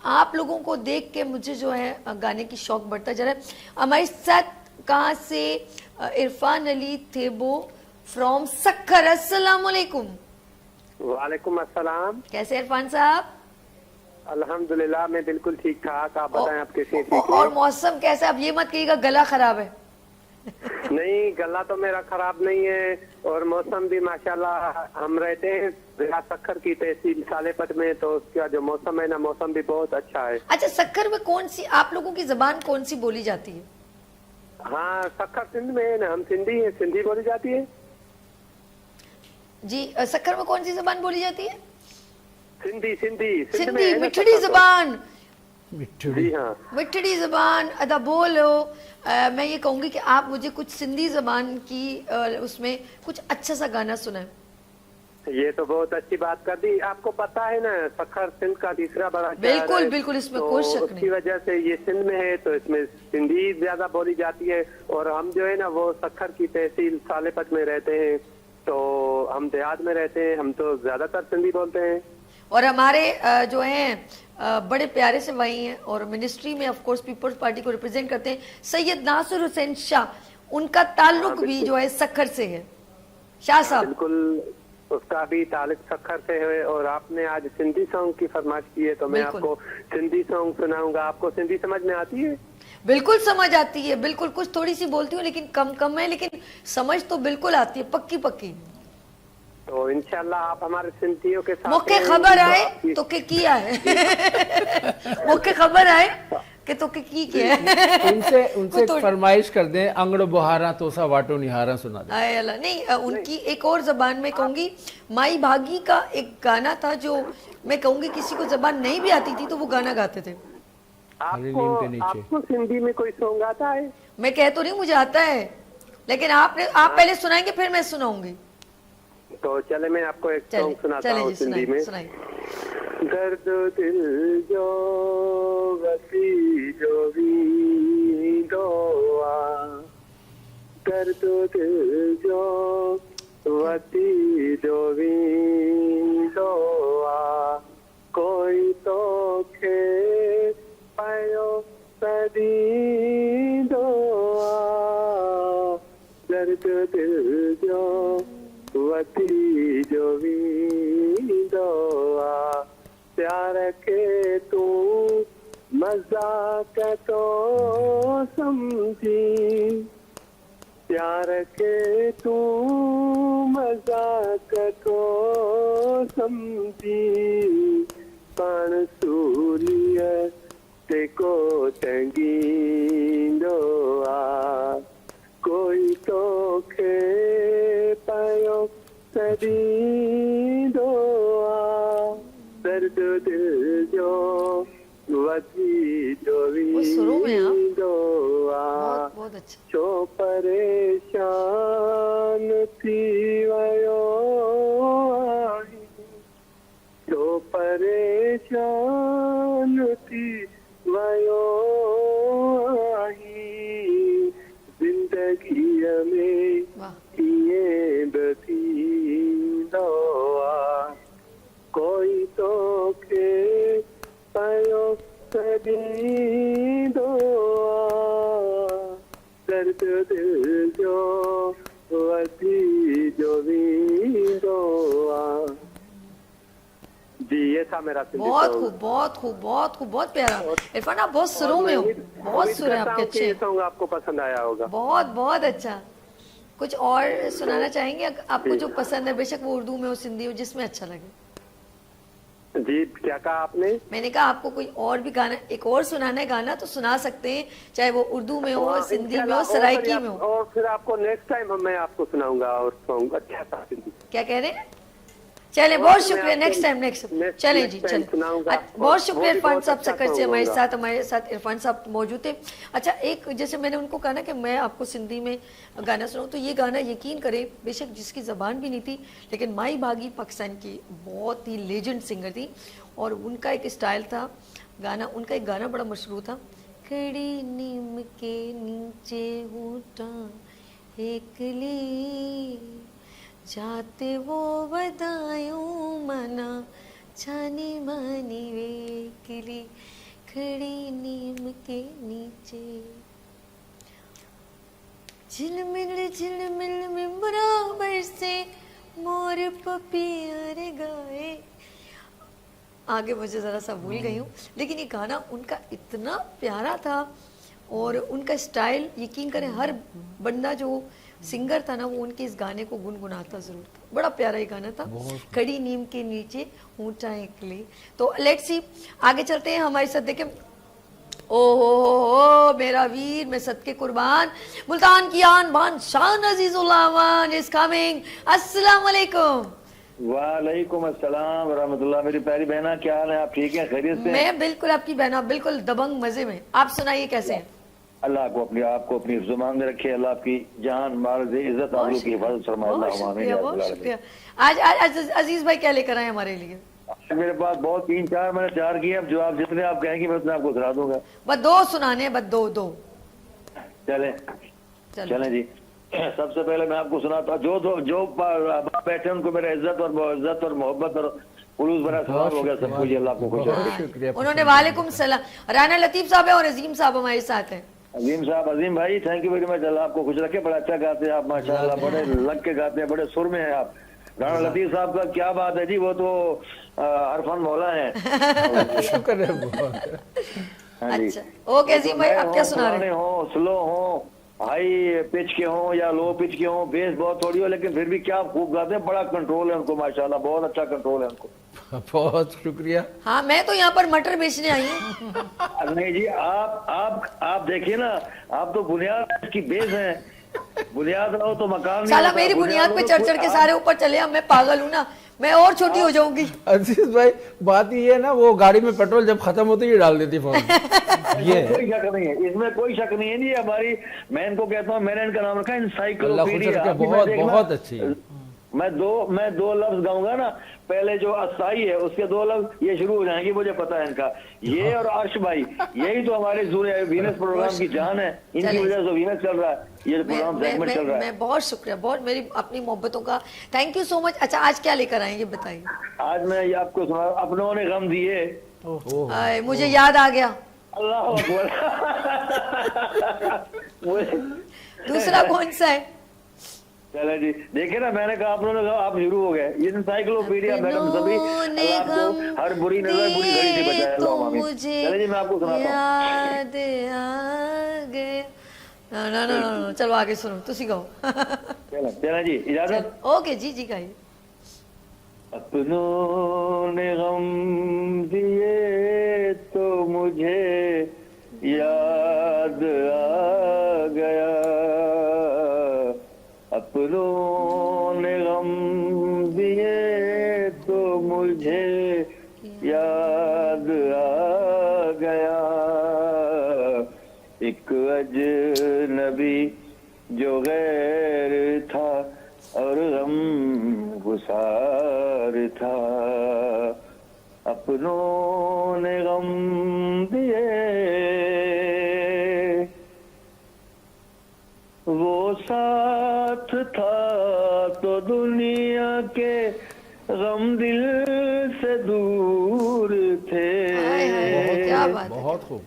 आप लोगों को देख के मुझे जो है गाने की शौक बढ़ता जा रहा है। हमारे साथ कहाँ से इरफान अली थेबो फ्रॉम सक्खर, अस्सलाम वालेकुम।
वालेकुम अस्सलाम।
कैसे इरफान साहब?
अल्हम्दुलिल्लाह मैं बिल्कुल ठीक ठाक, आप बताएं आप कैसे ठीक हैं?
और मौसम कैसा है? अब ये मत कहिएगा गला खराब है।
नहीं, गला तो मेरा खराब नहीं है और मौसम भी माशाल्लाह, हम रहते हैं जिला सक्खर की तहसील सालेपत में, तो उसका जो मौसम है ना, मौसम भी बहुत अच्छा है।
अच्छा, सक्खर में कौन सी आप लोगों की जबान कौन सी बोली जाती है?
हाँ, सक्खर सिंध में है ना, हम सिंधी हैं, सिंधी बोली जाती है
जी। सक्खर में कौन सी जबान बोली जाती है?
सिंधी। सिंधी
सिंधी, मिठड़ी जबान।
जी हाँ,
मिठड़ी जबान अदा बोलो। मैं ये कहूंगी कि आप मुझे कुछ सिंधी जबान की उसमें कुछ अच्छा सा गाना सुनाएं।
ये तो बहुत अच्छी बात कर दी। आपको पता है ना, सक्खर सिंध का तीसरा बड़ा शहर
बिल्कुल
है,
बिल्कुल, इसमें
तो
कोई शक नहीं।
उसकी वजह से ये सिंध में है, तो इसमें सिंधी ज्यादा बोली जाती है। और हम जो है ना वो सक्खर की तहसील सालेपत में रहते हैं, तो हम देहात में रहते हैं, हम तो ज्यादातर सिंधी बोलते हैं।
और हमारे जो हैं बड़े प्यारे से भाई हैं और मिनिस्ट्री में ऑफ कोर्स पीपल्स पार्टी को रिप्रेजेंट करते हैं, सैयद नासिर हुसैन शाह, उनका ताल्लुक भी जो है सक्खर से है। शाह साहब,
बिल्कुल, उसका भी ताल्लुक सक्खर से है। और आपने आज सिंधी सॉन्ग की फरमाइश की है, तो मैं आपको सिंधी सॉन्ग सुनाऊंगा। आपको सिंधी समझ में आती है?
बिल्कुल समझ आती है, बिल्कुल। कुछ थोड़ी सी बोलती हूँ लेकिन कम कम है, लेकिन समझ तो बिल्कुल आती है, पक्की पक्की।
तो इंशाल्लाह आप हमारे सिंधियों के साथ
मूंखे
रहेंगे,
ख़बर
तो
आहे
आपकी-
तोखे कीअं आहे मूंखे ख़बर आहे कि तोखे कीअं आहे
उनसे उनसे
तो-
फरमाइश कर दें, अंगड़ बुहारा तोसा वाटो निहारा सुना दे।
आए अल्लाह नहीं उनकी एक और जबान में कहूंगी, माई भागी का एक गाना था जो मैं कहूंगी किसी को जबान नहीं भी आती थी तो वो गाना गाते थे।
आपको
नीम के नीचे।
आपको सिंधी में कोई सॉन्ग आता है?
मैं कह तो रही हूँ मुझे आता है, लेकिन आप पहले सुनाएंगे फिर मैं सुनाऊंगी।
तो चले मैं आपको एक
चले
सॉन्ग सुनाता
चले
हूँ
जी
सिंधी में।
सुनाइए
दर्द दिल जो वसी जो वी दोआ, दर्द दिल जो वसी जो वी दोआ, कोई तो खे पायो सदी दोआ, दर्द दिल जो वती जो वी दोआ, प्यार के तू मजाक तो समझी, प्यार के तू मजाक तो समझी, पान सूलिय ते को तंगी दोआ, कोई तो खे पायो सदी दोआ, दर्द दिल जो वधी जो
वो सुरों में आप?
दोआ,
बहुत अच्छा।
छो परेशान थी वयो आही, छो परेशान थी वयो आही, जिंदगीअ में
वाह
कीअं बि थींदो आ, कोई तोखे पयो सॾींदो आ, दर्द दिल जो वधी जो वेंदो आ। जी ये था मेरा सिंधी
बहुत
सॉन्ग।
खूब बहुत खूब बहुत खूब बहुत प्यारा इरफान, आप बहुत सुरों में हो, बहुत सुर है आपके
ये
अच्छे,
सॉन्ग आपको पसंद आया होगा।
बहुत बहुत अच्छा। कुछ और सुनाना चाहेंगे आपको जो पसंद है, बेशक वो उर्दू में हो सिंधी हो, जिसमें अच्छा लगे।
जी क्या कहा आपने?
मैंने कहा आपको कोई और भी गाना, एक और सुनाना है गाना तो सुना सकते हैं, चाहे वो उर्दू में हो,
हाँ,
सिंधी में
इंशाल्लाह,
हो,
और
सराइकी
फिर
में
आप-
हो।
और फिर आपको नेक्स्ट टाइम मैं आपको सुनाऊंगा और सॉन्ग अच्छा था सिंधी।
क्या कह रहे हैं? चले
और
बहुत
मैं
शुक्रिया,
आपको
नेक्स्ट टाइम नेक्स्ट
next
चले जी
time
चले।
सुनाऊंगा।
बहुत
और
शुक्रिया
वो भी
इरफान
बहुत
साहब
अच्छा
सकरची
song होगा।
हमारे साथ इरफान साहब मौजूद थे। अच्छा, एक जैसे मैंने उनको कहा ना कि मैं आपको सिंधी में गाना सुनाऊं, तो ये गाना यकीन करें बेशक जिसकी ज़बान भी नहीं थी, लेकिन माई भागी पाकिस्तान की बहुत ही लेजेंड सिंगर थी, और उनका एक स्टाइल था गाना, उनका एक गाना बड़ा मशहूर था, खड़ी नीम के नीचे ऊँटा एकली, जाते वो बदायूं मना छानी मानी वेकली, खड़ी नीम के नीचे झिलमिल में बराबर से मोर पपियर गाए। आगे मुझे ज़रा सा भूल गई हूँ, लेकिन ये गाना उनका इतना प्यारा था, और उनका स्टाइल यकीन करें हर बंदा जो सिंगर था ना वो उनके इस गाने को गुनगुनाता ज़रूर था। बड़ा प्यारा ये गाना था, खड़ी नीम के नीचे ऊंचा एकली। तो लेट्स सी आगे चलते हैं, हमारे साथ देखें। ओ मेरा वीर, मैं सदके कुर्बान, मुल्तान की आन बान शान अजीजुल अमान इज कमिंग। अस्सलाम वालेकुम।
वालेकुम अस्सलाम रहमतुल्लाह। मेरी प्यारी बहना, क्या हाल है? आप ठीक हैं? खैरियत से?
मैं बिल्कुल आपकी बहना, बिल्कुल दबंग मजे में। आप सुनाइए कैसे हैं?
अल्लाह को आपको अपनी जुबान में रखे, अल्लाह आपकी जान माल से इज्जत आबरू की हिफाजत फरमाए।
बहुत
अल्लाहुम्मा आमीन
शुक्रिया,
या
बहुत
रब्बल
शुक्रिया। आज अजीज भाई क्या लेकर आए हमारे लिए?
आलमीन। मेरे पास बहुत 3-4 मैंने तैयार किए, अब जो आप जितने आप कहेंगे मैं उतने आपको सुना दूंगा।
बस दो सुनाने हैं, बस दो।
चले
चलो
चलें जी। सबसे पहले मैं आपको सुनाता हूँ, जो बैठे उनको मेरा इज्जत और मोहब्बत और खुलूस भरा सलाम हो गया सब कुछ। अल्लाह को खुश
बहुत
रखे।
शुक्रिया।
उन्होंने वालेकुम सलाम। राना लतीफ साहब है और अजीम साहब हमारे साथ हैं।
अजीम साहब, अजीम भाई, थैंक यू वेरी मच। अल्लाह आपको खुश रखे। बड़ा अच्छा गाते हैं आप माशाल्लाह, बड़े लग के गाते हैं, बड़े सुर में हैं आप। राना लतीफ साहब का क्या बात है जी, वो तो अरफान मौला है।
शुक्र है बहुत।
हाँ जी।
अच्छा ओके अजीम भाई, आप क्या सुना रहे हैं?
हो स्लो हो हाई पिच के हों या लो पिच के हों, बेस बहुत थोड़ी हो, लेकिन फिर भी क्या खूब गाते हैं, बड़ा कंट्रोल है उनको माशाल्लाह, बहुत अच्छा कंट्रोल है उनको।
बहुत शुक्रिया।
हाँ, मैं तो यहाँ पर मटर बेचने आई हूँ।
नहीं जी, आप देखिए ना, आप तो बुनियाद की बेस हैं, बुनियाद रहो तो मकान नहीं
साला
होता,
मेरी बुनियाद पे
हो तो
चढ़ चढ़ के सारे ऊपर चले, अब मैं पागल हूँ ना, मैं और छोटी हो जाऊंगी।
अजीज भाई, बात ये है ना, वो गाड़ी में पेट्रोल जब खत्म होती है डाल देती फोन। ये है।
कोई शक नहीं है इसमें, कोई शक नहीं है जी। हमारी, मैं इनको कहता हूँ, मैंने इनका नाम रखा है इंसाइक्लोपीडिया।
अल्लाह खुश रखे, बहुत बहुत अच्छी है।
मैं दो लफ्ज गाऊंगा ना, पहले जो असाई है उसके दो लफ्ज ये शुरू हो जाएंगे, मुझे पता है इनका, ये और अर्श भाई, यही तो हमारे वीनस प्रोग्राम की जान है, इनकी वजह से वीनस चल रहा है, ये प्रोग्राम सेगमेंट चल रहा है।
मैं बहुत शुक्रिया, बहुत मेरी अपनी मोहब्बतों का थैंक यू सो मच। अच्छा, आज क्या लेकर आए ये बताइए।
आज मैं ये आपको सुना, अपनों ने गम दिए।
आए, मुझे याद आ गया।
अल्लाह अकबर।
दूसरा कौन सा है?
चले जी, देखिए ना, मैंने कहा आप लोगों ने कहा, आप शुरू हो गए। ये इंसाइक्लोपीडिया मैडम सभी, अल्लाह आपको हर बुरी नजर बुरी घड़ी से बचाए, अल्लाह आमीन। चले जी, मैं आपको सुनाता हूँ।
याद आ गए। ना ना ना ना, चलो आगे सुनो, तुसी गाओ।
चला जी, इजाजत।
ओके जी, जी गाइए।
अपनों ने गम दिए तो मुझे याद आ गया, अपनों ने गम दिए तो मुझे याद आ गया, एक अजनबी जो गैर था और गम गुसार था, अपनों ने गम दिए, वो साथ था तो दुनिया के गम दिल से दूर थे,
क्या बात है।
बहुत खूब।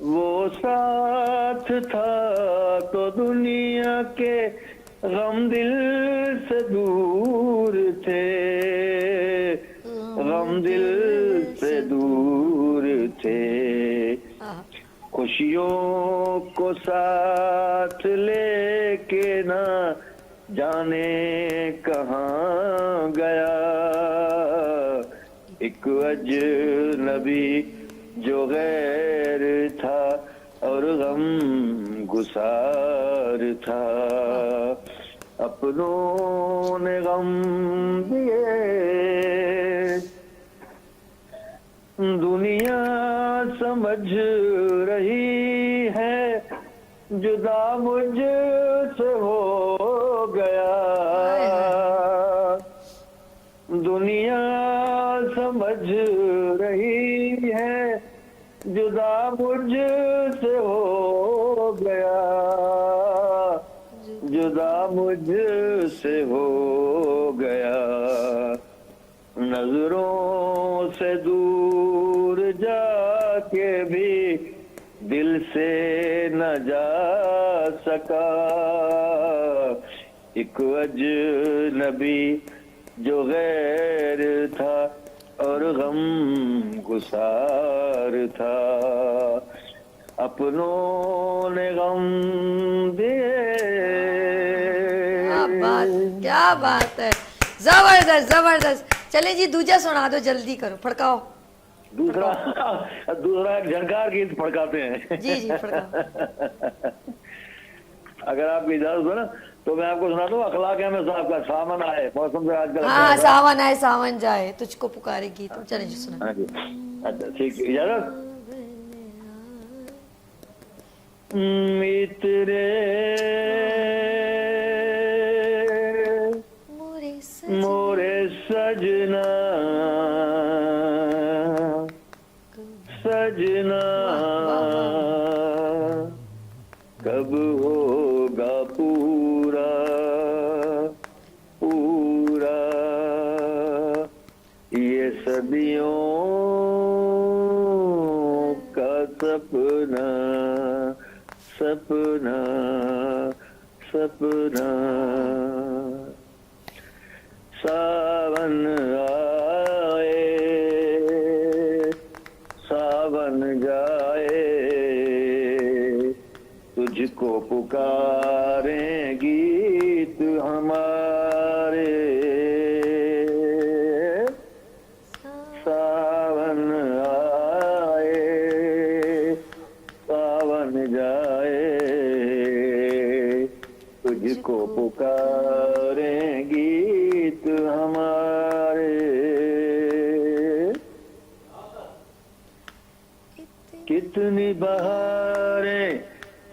वो साथ था तो दुनिया के गम दिल से दूर थे, गम दिल से दूर थे, खुशियों को साथ लेके ना जाने कहाँ गया, एक अजनबी जो गैर था और गम गुसार था, अपनों ने गम दिए, दुनिया समझ रही है जुदा मुझसे हो गया, दुनिया समझ रही है जुदा मुझसे हो गया, जुदा मुझसे हो गया, नजरों से दूर जाके भी दिल से न जा सका, एक अजनबी जो गैर था और गम गुसार था, अपनों ने गम दिए।
क्या बात है, जबरदस्त जबरदस्त। चले जी, दूजा सुना दो, जल्दी करो, फड़काओ।
दूसरा एक झनकार गीत फड़काते हैं।
जी जी, फड़काओ।
अगर आपकी इजाजत हो ना तो मैं आपको सुना दूं, अखलाक अहमद साहब का सावन आए, मौसम से आजकल
हाँ, सावन आए सावन जाए, तुझको पुकारे गीत। चले जी, सुना।
हाँ जी, अच्छा ठीक, इजाजत। मित्रे मोरे सजना सजना, कब होगा पूरा पूरा ये सदियों का सपना सपना सपना, सावन आए सावन जाए तुझको पुकारे गीत हमारे, सावन आए सावन जाए, तुझको पुकारे गीत हमारे। कितनी बहारें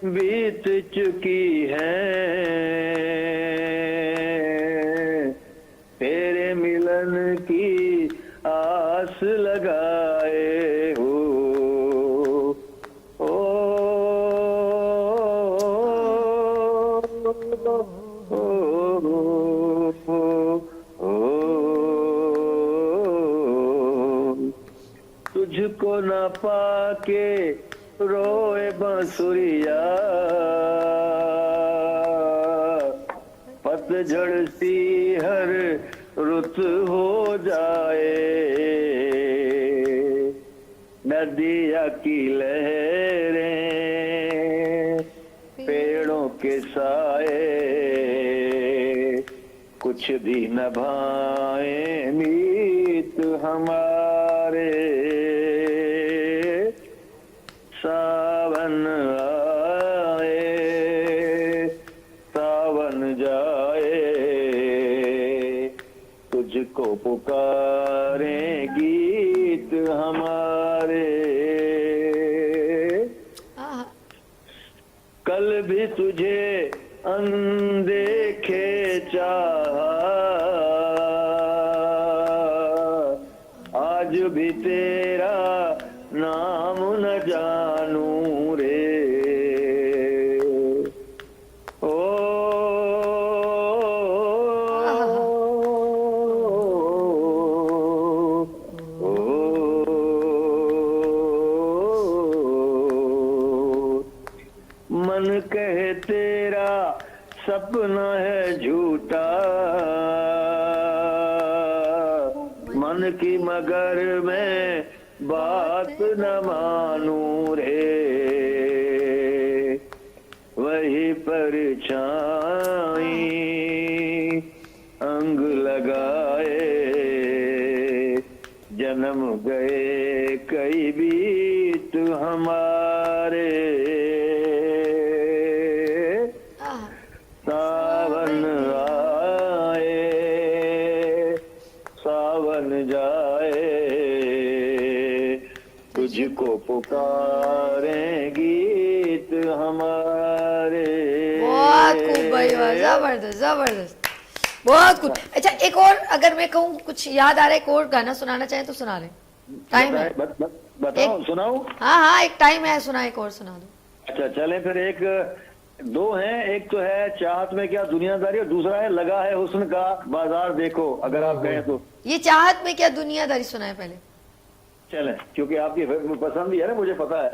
बीत चुकी हैं, तेरे मिलन की आस लगाए हो। ओ, तुझको न पाके रोए बांसुरिया, पतझड़ सी हर रुत हो जाए, नदिया की लहरें पेड़ों के साए, कुछ भी न भाए मीत हमारे। सावन आए सावन जाए, तुझको पुकारे गीत हमारे। कल भी तुझे अनदेखे चाहा, आज भी तेरा नाम न जानू रे। ओ, मन कहे तेरा सपना है झूठा, मन की मगर मैं बात न मानू रे। वही परछाई अंग लगाए, जन्म गए कई बीत हमारे। सावन आए सावन जाए, तुझको पुकारे गीत हमारे।
बहुत खूब भाई, वाह, जबरदस्त जबरदस्त, बहुत खूब। अच्छा, एक और अगर मैं कहूँ कुछ याद आ रहा है, एक और गाना सुनाना चाहें तो सुना लें, टाइम है।
बताओ, सुनाओ।
हाँ हाँ, एक टाइम है, सुना, एक और सुना दो।
अच्छा चलें फिर, एक दो हैं, एक तो है चाहत में क्या दुनियादारी, और दूसरा है लगा है हुस्न का बाजार देखो, अगर आप कहें तो।
ये चाहत में क्या दुनियादारी सुना है पहले।
चलें, क्योंकि आपकी पसंद ही है ना, मुझे पता है।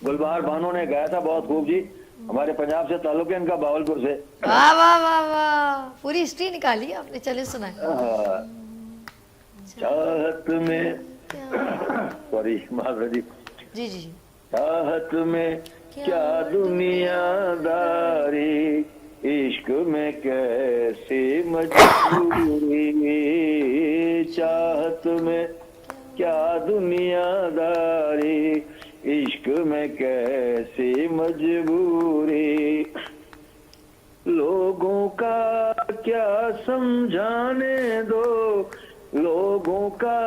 गुलबहार बानो ने गाया था बहुत खूब जी, हमारे पंजाब से ताल्लुक है इनका, बावलपुर से।
वाह वाह वाह वाह, पूरी हिस्ट्री निकाली आपने, चले सुनाए।
चाहत में, सॉरी माधव जी,
जी जी जी।
चाहत में क्या दुनियादारी, इश्क में कैसी मजबूरी, चाहत में क्या दुनियादारी, इश्क में कैसी मजबूरी, लोगों का क्या समझाने दो, लोगों का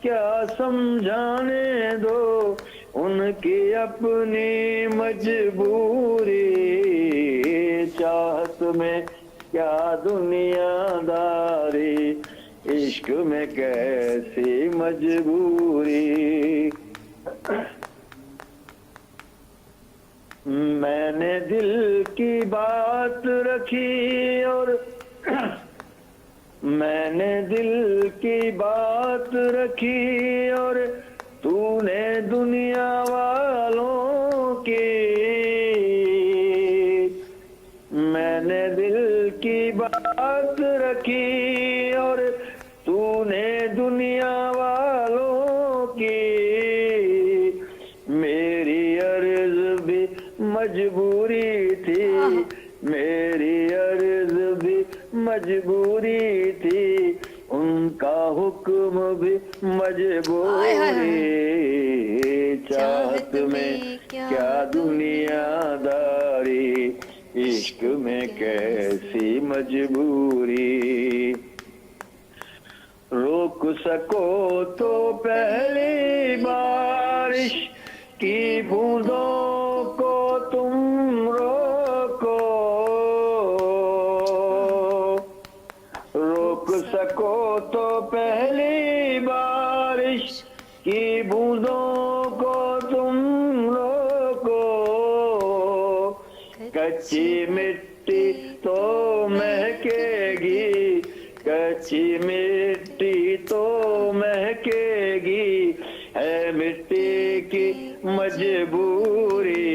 क्या समझाने दो, उनकी अपनी मजबूरी, चाहत में क्या दुनियादारी, इश्क में कैसी मजबूरी। मैंने दिल की बात रखी और मैंने दिल की बात रखी, और तूने दुनिया वालों की, मैंने दिल की बात रखी और तूने दुनिया वालों की, मेरी अर्ज मजबूरी थी, मेरी अर्ज भी मजबूरी थी, उनका हुक्म भी मजबूरी, चाहत में क्या दुनियादारी, इश्क में कैसी मजबूरी। रोक सको तो पहली बारिश की बूंदों को तुम रोको, रोक सको तो पहली बारिश की बूंदों को तुम रोको, कच्ची मिट्टी तो महकेगी, कच्ची मिट्टी तो महकेगी, है मिट्टी की मजबूरी,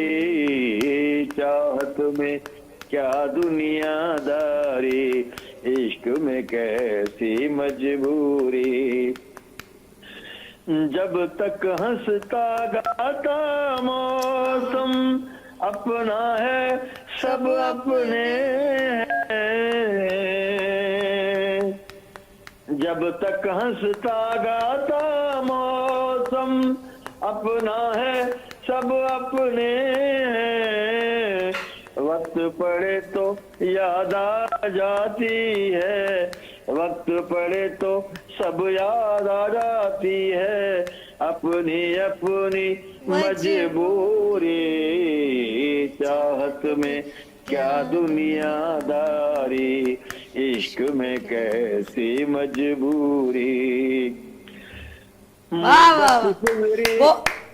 चाहत में क्या दुनियादारी, इश्क में कैसी मजबूरी। जब तक हंसता गाता मौसम अपना है, सब अपने हैं, जब तक हंसता गाता मौसम अपना है, सब अपने हैं, वक्त पड़े तो याद आ जाती है, वक्त पड़े तो सब याद आ जाती है, अपनी अपनी मजबूरी, चाहत में क्या दुनियादारी, इश्क में कैसी मजबूरी।
वाह वाह,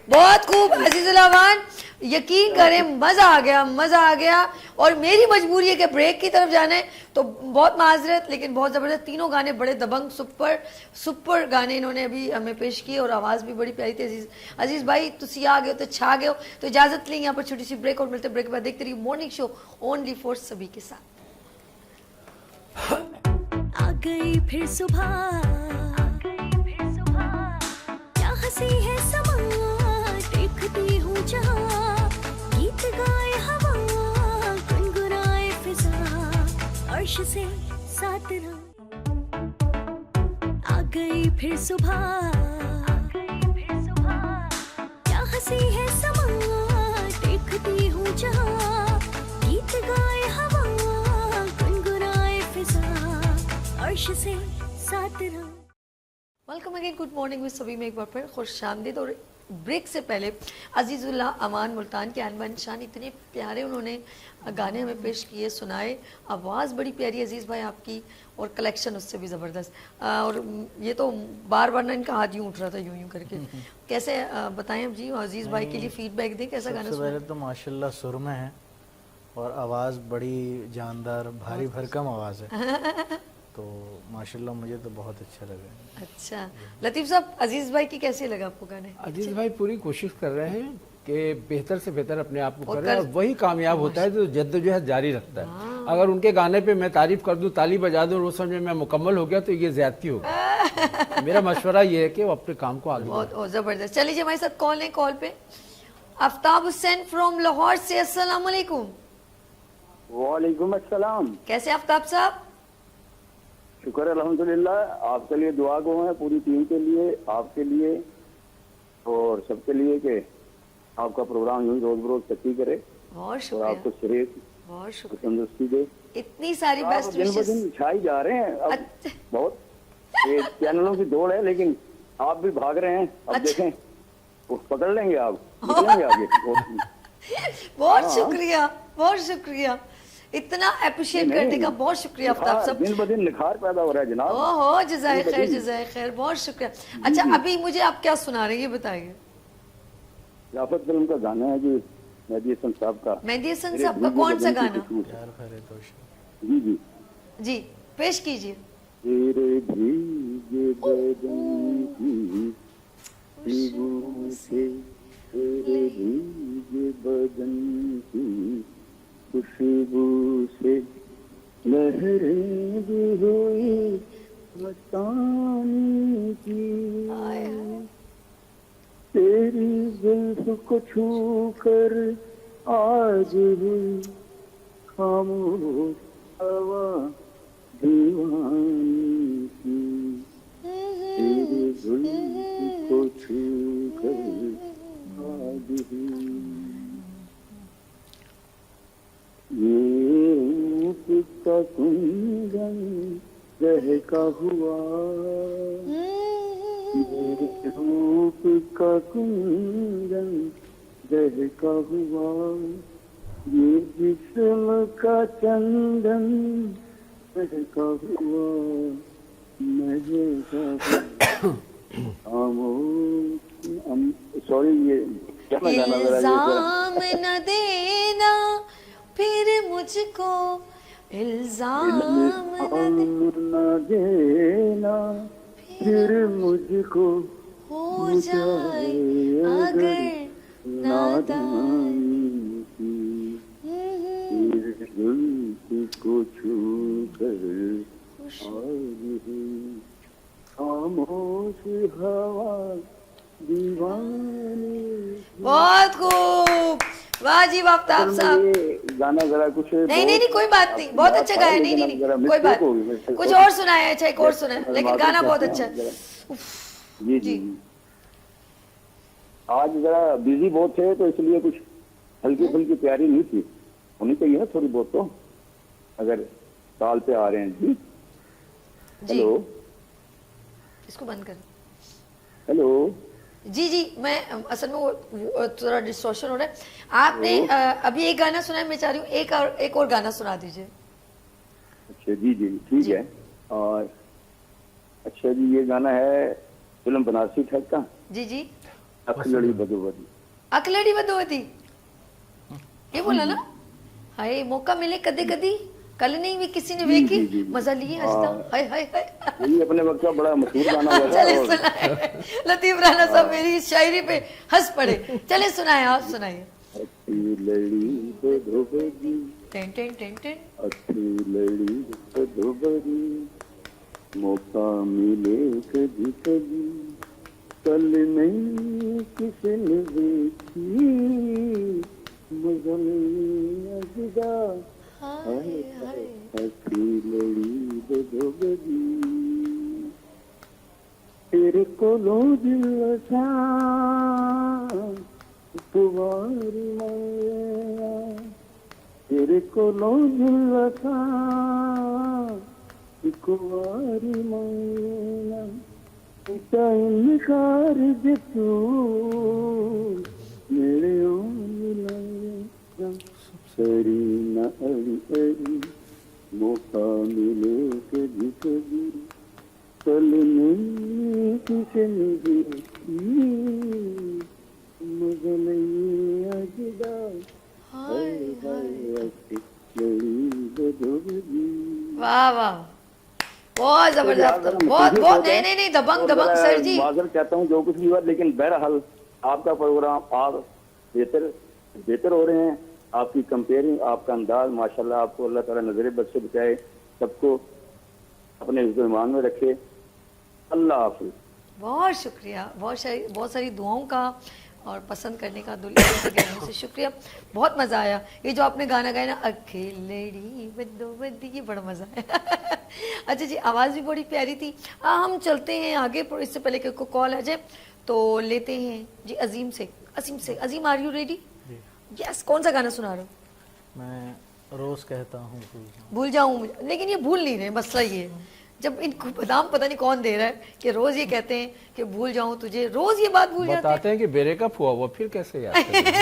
बहुत खूब अजीजुल अमान, यकीन करें मजा आ गया, मजा आ गया। और मेरी मजबूरी है कि ब्रेक की तरफ जाना है, तो बहुत माजरत, लेकिन बहुत जबरदस्त तीनों गाने बड़े दबंग, सुपर सुपर गाने इन्होंने अभी हमें पेश किए, और आवाज भी बड़ी प्यारी थी। अजीज भाई तुसी आ गए हो तो छा गए हो, तो इजाजत लेंगे यहाँ पर छोटी सी ब्रेक, और मिलते ब्रेक के बाद देखते रहिए मॉर्निंग शो ओनली फॉर सभी के साथ।
आ गई फिर सुबह, क्या हंसी है समा, देखती हूँ जहाँ, गीत गाए हवा, गुनगुनाए फिजा, अर्श से साथ रहा। आ गई फिर सुबह, क्या हंसी है समा, देखती हूँ जहाँ, गीत गाए हवा, गुनगुनाए फिजा, अर्श से साथ रहा।
वेलकम अगेन, गुड मॉर्निंग में सभी में एक बार फिर खुश आमदीद। और ब्रेक से पहले अजीजुल्लाह अमान मुल्तान के अनबन शान इतने प्यारे उन्होंने गाने हमें पेश किए, सुनाए, आवाज़ बड़ी प्यारी अजीज़ भाई आपकी, और कलेक्शन उससे भी ज़बरदस्त। और ये तो बार बार ना इनका हाथ यूँ उठ रहा था, यूँ यूँ करके। कैसे बताएं अब जी, अजीज़ भाई के लिए फीडबैक दें, कैसा गाना
सबसे पहले तो माशाल्लाह सुर में है, और आवाज़ बड़ी जानदार, भारी भरकम आवाज़ है, तो माशाल्लाह मुझे तो बहुत अच्छा लगा।
अच्छा लतीफ़ साहब, अजीज़ भाई की कैसे लगा आपको गाने?
अजीज भाई पूरी कोशिश कर रहे हैं कि बेहतर से बेहतर अपने आप को करें, और वही कामयाब होता है जो जद्दोजहद जारी रखता है। अगर उनके गाने पे मैं तारीफ कर दूं, ताली बजा दूं, और वो समझ में मैं मुकम्मल हो गया, तो ये ज्यादती होगी। मेरा मशवरा ये है कि वो अपने काम को आगे
बहुत ज़बरदस्त। चलिए जी, हमारे साथ कॉल है, कॉल पे आफ्ताब हुसैन फ्रॉम लाहौर से। अस्सलाम वालेकुम।
वालेकुम अस्सलाम।
कैसे आफ्ताब साहब?
शुक्र अल्हम्दुलिल्लाह। आपके लिए दुआ गो है, पूरी टीम के लिए, आपके लिए और सबके लिए, कि आपका प्रोग्राम यूं रोज बरोज तरक्की करे,
बहुत
और
शुक्रिया,
आपको शरीर
बहुत शुक्रिया,
तंदुरुस्ती दे।
इतनी सारी
आप
बेस्ट
दिन ब
विशेस।
दिन छाई जा रहे हैं, अब बहुत ये चैनलों की दौड़ है, लेकिन आप भी भाग रहे हैं। अब देखें, वो पकड़ लेंगे, आप निकलेंगे आगे।
बहुत शुक्रिया, बहुत शुक्रिया, इतना अप्रिशिएट करने का बहुत शुक्रिया आफ्ताब साहब।
दिन ब दिन निखार पैदा हो रहा है जनाब।
ओहो, जज़ाए खैर, जज़ाए खैर, बहुत शुक्रिया। अच्छा, अभी मुझे आप क्या सुना रहे हैं ये बताइए।
याफत फिल्म का गाना है जी, मेहदी हसन साहब का।
मेहदी हसन साहब का कौन सा गाना?
जी जी
जी, पेश कीजिए।
तेरे भीगे बदन की खुशबू से, तेरे भीगे बदन की खुशबू से, लहरें भी हुई मस्तानी की, तेरी जुल्फ को छू कर आज हुई खामोश हवा दीवानी की, तेरे जुल्फ को छू कर आज हुई। ये रूप का कुंदन दहका हुआ, ये रूप का कुंदन दहका हुआ, ये जिस्म का चंदन दहका हुआ, सॉरी ये क्या मैं गाना जरा
इल्जाम न देना फिर मुझको, इल्जाम
न देना फिर मुझको,
हो जाए अगर नादानी
की, तेरे जुल्फ को छू कर आज हुई खामोश हवा दीवानी।
बहुत खूब, वाह जी वाह आफ्ताब साहब।
ये गाना जरा कुछ
नहीं नहीं नहीं कोई बात नहीं, बहुत अच्छा गाया। नहीं नहीं नहीं कोई बात, कुछ और सुनाया, अच्छा एक और सुनाया, लेकिन गाना बहुत अच्छा है।
जी जी आज जरा बिजी बहुत थे तो इसलिए कुछ हल्की फुल्की तैयारी नहीं थी, होनी चाहिए ना थोड़ी बहुत तो, अगर ताल पे आ रहे हैं। जी हेलो,
इसको बंद कर।
हेलो
जी जी, मैं असल में वो थोड़ा डिस्टॉर्शन हो रहा है। आपने अभी एक गाना सुना है, मैं चाह रही हूँ एक और गाना सुना दीजिए।
अच्छा जी जी ठीक है। और अच्छा जी ये गाना है फिल्म बनारसी ठग का,
जी जी,
अखलड़ी बदोबदी।
अकलड़ी बदोवती, ये बोला ना। हाय मौका मिले कदे कदी, कल नहीं भी किसी ने देखी, मजा लिए आज तक। हाय हाय हाय,
ये अपने वक्त का बड़ा मशहूर गाना हुआ था।
चले सुनाए, लतीफ राणा साहब मेरी इस शायरी पे हंस पड़े। चले सुनाए, आप सुनाइए।
अखलड़ी बदोबदी,
टेन टेन टेन टेन,
अखलड़ी बदोबदी, मौका मिले कभी कभी, कल नहीं किसी ने देखी, मजा नहीं अजदा, अखलड़ी बदोबदी, तेरे कोलों दिल सा कुवारी माया, तेरे कोलों दिल सा कुवारी माया, इनकार जे तू मेरे सरी न अड़ी अड़ी, मौका मिले कभी कभी, कल नहीं किसी ने देखी, मजा नहीं अजदा, हाय हाय अखलड़ी बदोबदी।
वाह वाह, बहुत जबरदस्त, बहुत बहुत, नहीं नहीं नहीं, दबंग दबंग सर जी।
माजरत चाहता हूँ जो कुछ भी हुआ, लेकिन बहरहाल आपका प्रोग्राम आप बेहतर हो रहे हैं, आपकी कंपेयरिंग, आपका अंदाज माशाल्लाह, आपको अल्लाह ताला नजर बद से बचाए, सबको अपने ईमान में रखे। अल्लाह हाफिज।
बहुत शुक्रिया, बहुत सारी दुआओं का और पसंद करने का दिल से शुक्रिया, बहुत मज़ा आया। ये जो आपने गाना गाया ना, अखलड़ी बदोबदी, ये बड़ा मज़ा आया। अच्छा जी, आवाज़ भी बड़ी प्यारी थी। हम चलते हैं आगे, इससे पहले कि कोई कॉल आ जाए तो लेते हैं जी अजीम से। अजीम आर यू रेडी? यस, कौन सा गाना सुना रहे हो?
मैं रोज़ कहता हूँ
भूल जाऊँ, लेकिन ये भूल नहीं रहे, मसला ये है जब इनको बादाम पता नहीं कौन दे रहा है कि रोज ये कहते हैं कि भूल जाऊं तुझे, रोज ये बात भूल जाते
बताते हैं कि ब्रेकअप हुआ, वो फिर कैसे याद करेंगे?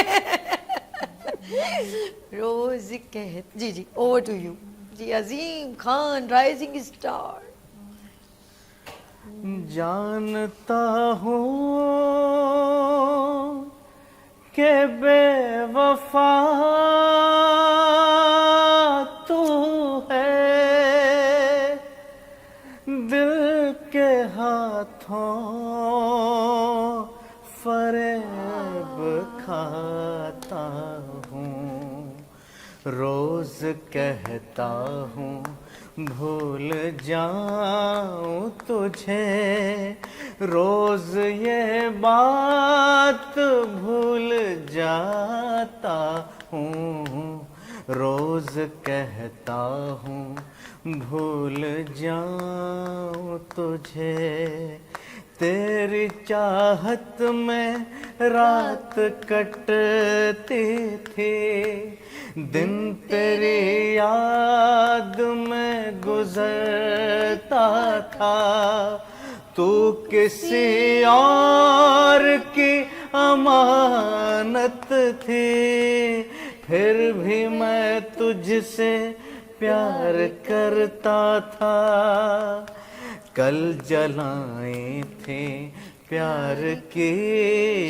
रोज कह, जी जी, ओवर टू यू जी। Azeem Khan, rising star.
जानता हूँ के बेवफा तू है, दिल के हाथों फरेब खाता हूँ, रोज कहता हूँ भूल जाऊं तुझे, रोज ये बात भूल जाता हूँ, रोज कहता हूँ भूल जाऊं तुझे। तेरी चाहत में रात कटती थी, दिन तेरी याद में गुजरता था। तू किसी और की अमानत थी, फिर भी मैं तुझसे प्यार करता था। कल जलाए थे प्यार की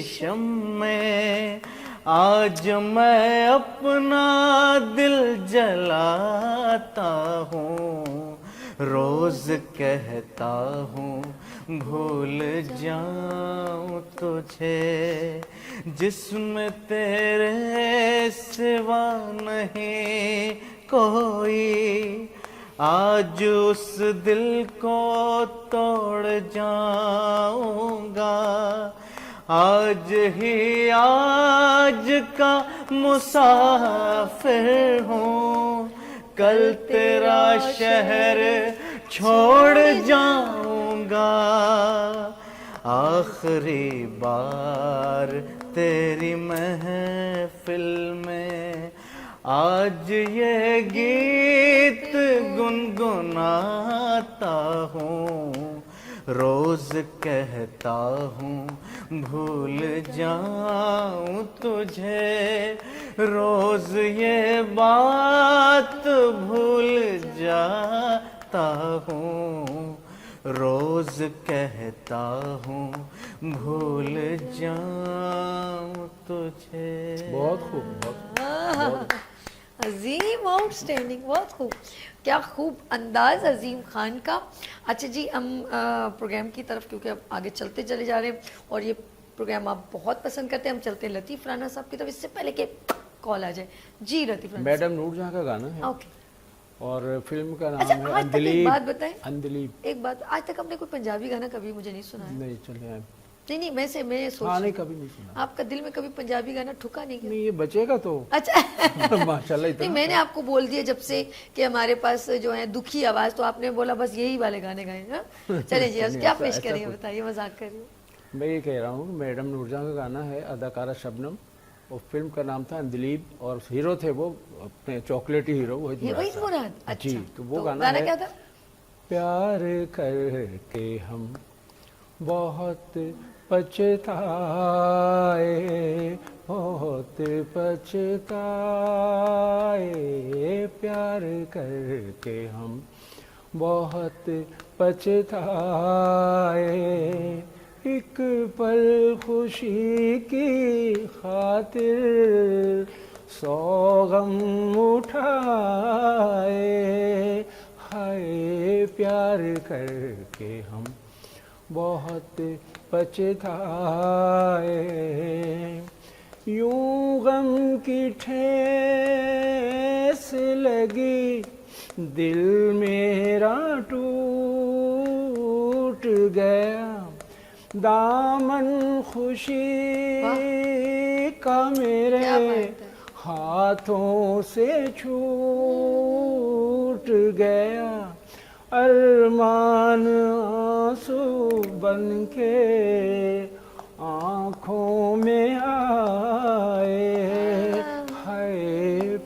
शम्में, आज मैं अपना दिल जलाता हूँ, रोज कहता हूँ भूल जाऊं तुझे। जिसमें तेरे सिवा नहीं कोई, आज उस दिल को तोड़ जाऊंगा। आज ही आज का मुसाफिर हूँ, कल तेरा शहर छोड़ जाऊंगा। आखिरी बार तेरी महफिल में आज ये गीत गुनगुनाता हूँ, रोज कहता हूँ भूल जाऊं तुझे, रोज ये बात भूल जाता हूँ, रोज कहता हूँ भूल जाऊं तुझे।
बहुत खूब, बहुत
अजीम, आउटस्टैंडिंग, बहुत खूब, क्या खूब अंदाज अजीम खान का। अच्छा जी, हम प्रोग्राम की तरफ क्योंकि अब आगे चलते चले जा रहे हैं और ये प्रोग्राम आप बहुत पसंद करते हैं, हम चलते हैं लतीफ़ राना साहब की तरफ। इससे पहले कि कॉल आ जाए, जी लतीफ़ राना
मैडम नूरजहां का गाना है
ओके।
और फिल्म का नाम
अच्छा,
है
आज तक एक बात बताएं,
अंदलीब।
एक बात, आज तक हमने कोई पंजाबी गाना कभी मुझे नहीं सुना है।
नहीं चले आए।
नहीं, मैं सोच
हाँ,
रही
नहीं,
हूँ,
कभी नहीं सुना।
आपका दिल में कभी पंजाबी गाना ठुका नहीं क्या?
नहीं, ये बचेगा तो
अच्छा
माशाल्लाह
नहीं,
इतना।
मैंने आपको बोल दिया जब से कि हमारे पास जो है दुखी आवाज, तो आपने बोला बस यही वाले गाने गाए ना। चले जी, अब
नहीं,
क्या
ऐसा-
पेश
ऐसा
करेंगे
कुछ-
बताइए, मजाक कर रही हूँ।
मैं ये कह रहा हूँ मैडम नूरजहां का गाना है, अदाकारा शबनम, और फिल्म का नाम था अंदलीब, और हीरो थे वो अपने चॉकलेटी हीरो वहीद
वहीद मुराद,
साहब।
अच्छा।
जी, तो वो गाना है,
क्या था?
प्यार करके हम बहुत पछताए, बहुत पछताए, प्यार करके हम बहुत पछताए, एक पल खुशी की खातिर 100 गम उठाए, हाय प्यार करके हम बहुत पछताए, यूं गम की ठेस लगी, दिल मेरा टूट गया, दामन खुशी का मेरे
क्या बात है।
हाथों से छूट गया, अरमान आंसू बनके आँखों में आए, हाय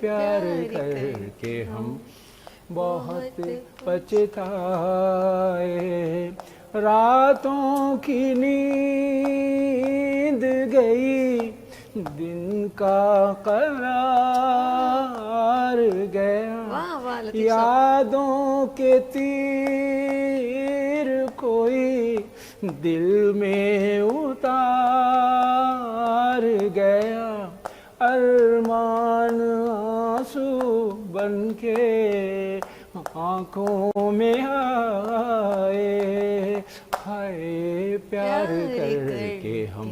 प्यार करके हम बहुत पछताए, रातों की नींद गई, दिन का करार गया,
वाह वाह लतीफ साहब।
यादों के तीर कोई दिल में उतार गया, अरमान आंसू बनके आँखों में आए, हाय प्यार करके हम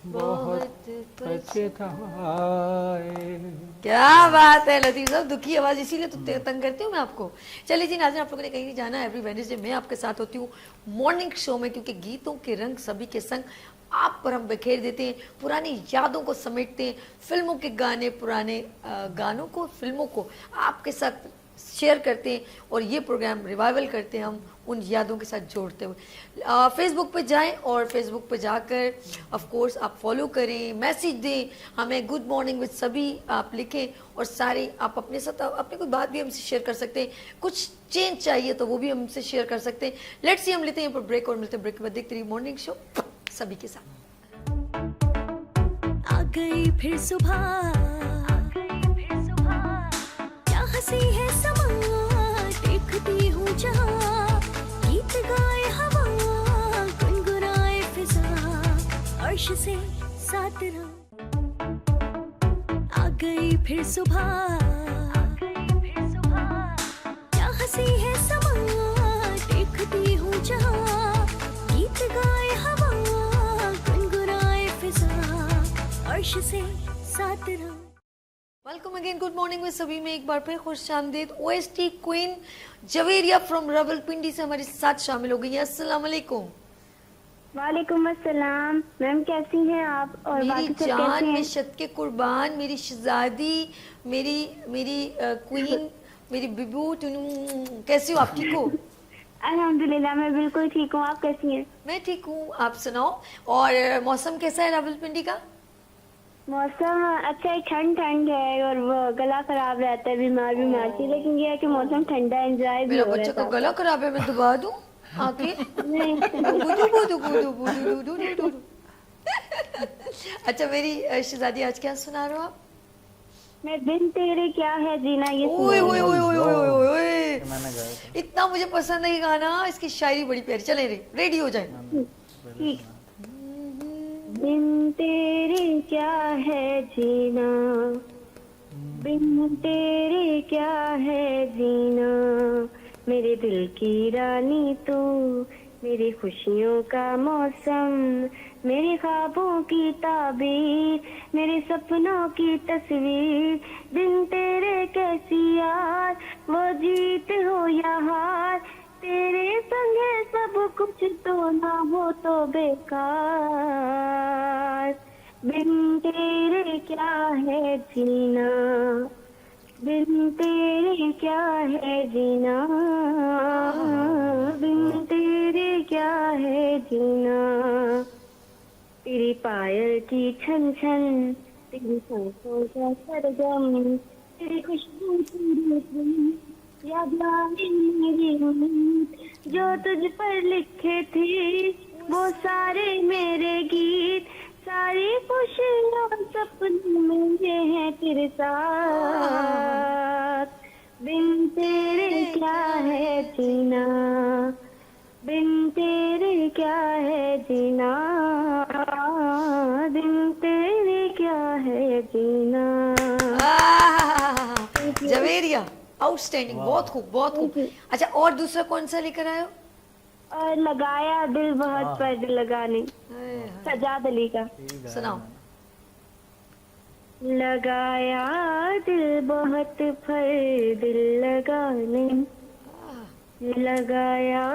बहुत पछताए।
क्या बात है लतीफ साहब, दुखी आवाज इसीलिए तो तंग करती हूँ मैं आपको। चलिए जी नाज़रीन, आप लोगों ने कहीं नहीं जाना। एवरी वेडनेसडे मैं आपके साथ होती हूँ मॉर्निंग शो में, क्योंकि गीतों के रंग सभी के संग आप पर हम बिखेर देते हैं, पुरानी यादों को समेटते हैं, फिल्मों के गाने, पुराने गानों को, फिल्मों को आपके साथ शेयर करते हैं, और ये प्रोग्राम रिवाइवल करते हैं हम उन यादों के साथ जोड़ते हुए। फेसबुक पे जाएं और फेसबुक पे जाकर ऑफ कोर्स आप फॉलो करें, मैसेज दें हमें, गुड मॉर्निंग विद सभी आप लिखें, और सारे आप अपने साथ अपनी कोई बात भी हमसे शेयर कर सकते हैं, कुछ चेंज चाहिए तो वो भी हमसे शेयर कर सकते हैं। लेट्स सी, हम लेते हैं यहाँ पर ब्रेक और मिलते हैं ब्रेक के बाद। देखते रहिए मॉर्निंग शो सभी के साथ।
आ गई फिर सुबह, क्या हंसी है समा, देखती हूँ जहाँ, गीत गाए हवा, गुनगुनाए फिजा, अर्श से साथ रहो। आ गई फिर सुबह, क्या हंसी है समा, देखती हूँ जहाँ, गीत गाए हवा, गुनगुनाए फिजा, अर्श से साथ रहो।
वेलकम अगेन, गुड मॉर्निंग में सभी में एक बार फिर खुश आमदीद। OST queen Javeria from Rawalpindi से हमारे साथ शामिल हो गई है। अस्सलाम वालेकुम।
वालेकुम अस्सलाम। मैम कैसी हैं आप और
मेरी
बाकी सब
जान,
कैसे
मैं
हैं?
शत के कुर्बान, मेरी शहजादी, मेरी मेरी क्वीन, मेरी बिबू, कैसी हो आप? ठीक हो?
अल्हम्दुलिल्लाह मैं बिल्कुल ठीक हूँ। आप कैसी हैं?
मैं ठीक हूँ, आप सुनाओ। और मौसम कैसा है रावलपिंडी का?
मौसम अच्छा है, ठंड है और वो गला खराब रहता है, बीमार सी, लेकिन ये है कि मौसम ठंडा है, एंजॉय भी
मेरा
हो रहा
बच्चा
है
का
साथ।
गला खराब है, मैं दबा दूं आके?
नहीं
बुदू बुदू बुदू बुदू बुदू बुदू। अच्छा मेरी शहजादी, आज क्या सुना रहे हो आप?
मैं बिन तेरे क्या है जीना, ये
ओए
सुना।
ओए ओए ओए ओए ओए ओए,
मैंने गाया था।
इतना मुझे पसंद है ये गाना, इसकी शायरी बड़ी प्यारी। चले रे, रेडी हो जाए।
ठीक। बिन तेरे क्या है जीना, बिन तेरे क्या है जीना, मेरे दिल की रानी तू, मेरी खुशियों का मौसम, मेरे ख्वाबों की ताबीर, मेरे सपनों की तस्वीर, बिन तेरे कैसी यार, वो जीत हो या हार, तेरे संग है सब कुछ तो ना हो तो बेकार, बिन तेरे क्या है जीना, बिन तेरे क्या है जीना, बिन तेरे क्या है जीना, तेरी पायल की छन छन, तेरी सांसों का सरगम, तेरी खुशबू की याद आए मेरी उम्मीद, जो तुझ पर लिखे थे वो सारे मेरे गीत, सारी खुशियाँ सपने मेरे हैं तेरे साथ, बिन तेरे क्या है जीना, बिन तेरे क्या है जीना, बिन तेरे क्या है जीना।
जवेरिया आउटस्टैंडिंग, बहुत खूब बहुत खूब। अच्छा और दूसरा कौन सा लेकर आए हो?
और लगाया दिल बहुत पर दिल लगाने, सजाद अली का।
सुनाओ।
लगाया दिल बहुत पर दिल लगाने, लगाया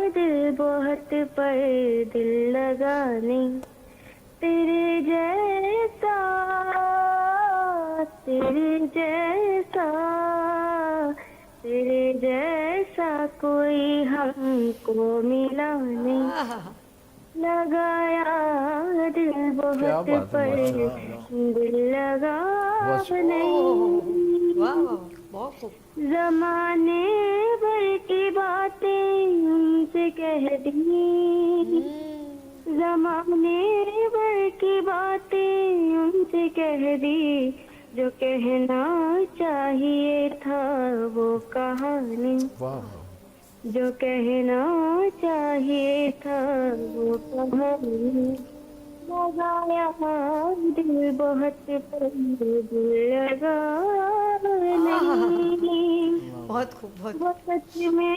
दिल बहुत पर दिल लगाने, तेरे जैसा, तेरे जैसा, तेरे जैसा कोई हमको मिला नहीं, लगाया दिल बहुत
क्या बात है,
पर दिल लगाने,
वाह वाह, बहुत खूब।
जमाने भर की बातें उनसे कह दी, जमाने भर की बातें उनसे कह दी, जो कहना चाहिए था वो कहानी, जो कहना चाहिए था वो कहानी, लगाया दिल बहुत पर दिल लगाने,
बहुत खूब बहुत।
वो सच में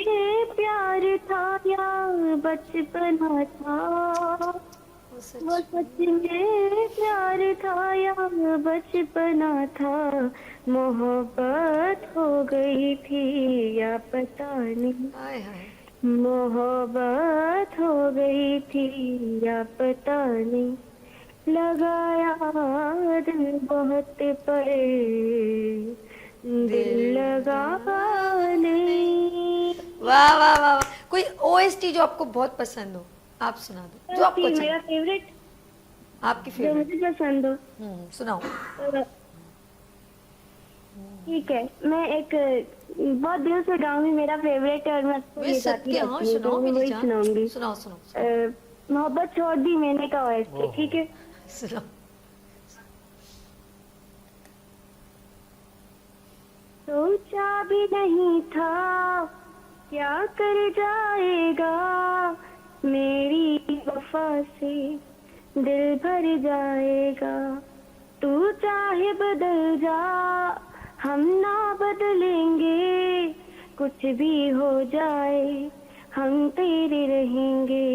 प्यार था या बचपना था, वो सच में प्यार था या बचपना था, मोहब्बत हो गई थी या पता नहीं,
हाय हाय।
मोहब्बत हो गई थी या पता नहीं, लगाया दिल बहुत पर दिल लगा नहीं।
वाह वाह वाह वाह। कोई ओएसटी जो आपको बहुत पसंद हो, आप सुना दो जो आपको अच्छा
मेरा फेवरेट
आपकी
जो
फेवरेट।
मुझे पसंद हो।
सुनाओ।
ठीक है, मैं एक बहुत दिनों से गाऊंगी, मेरा फेवरेट है और मैं उसको
वे
ये गाती
सत्य, हाँ
रहती हूँ,
सुनाओ
तो मैं
मेरी
वही
जान,
सुनाऊंगी।
सुनाओ सुनाओ
मोहब्बत छोड़ दी मैंने का OST, ठीक है।
सुनाओ।
सोचा भी नहीं था क्या कर जाएगा, मेरी वफा से दिल भर जाएगा, तू चाहे बदल जा हम ना बदलेंगे, कुछ भी हो जाए हम तेरे रहेंगे,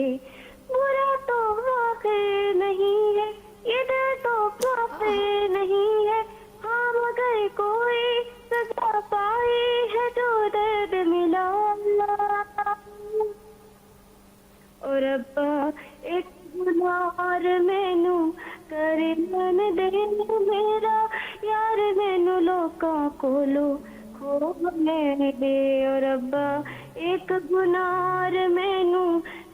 बुरा तो वाकई नहीं है ये दिल तो वाकई नहीं है, हाँ मगर कोई सजा पाई है जो दर्द मिला, और अब्बा एक गुनार मैनू कर मन दे मेरा यार, मैनू लोकां कोलो खो लेने दे, और अब्बा एक गुनार मैनू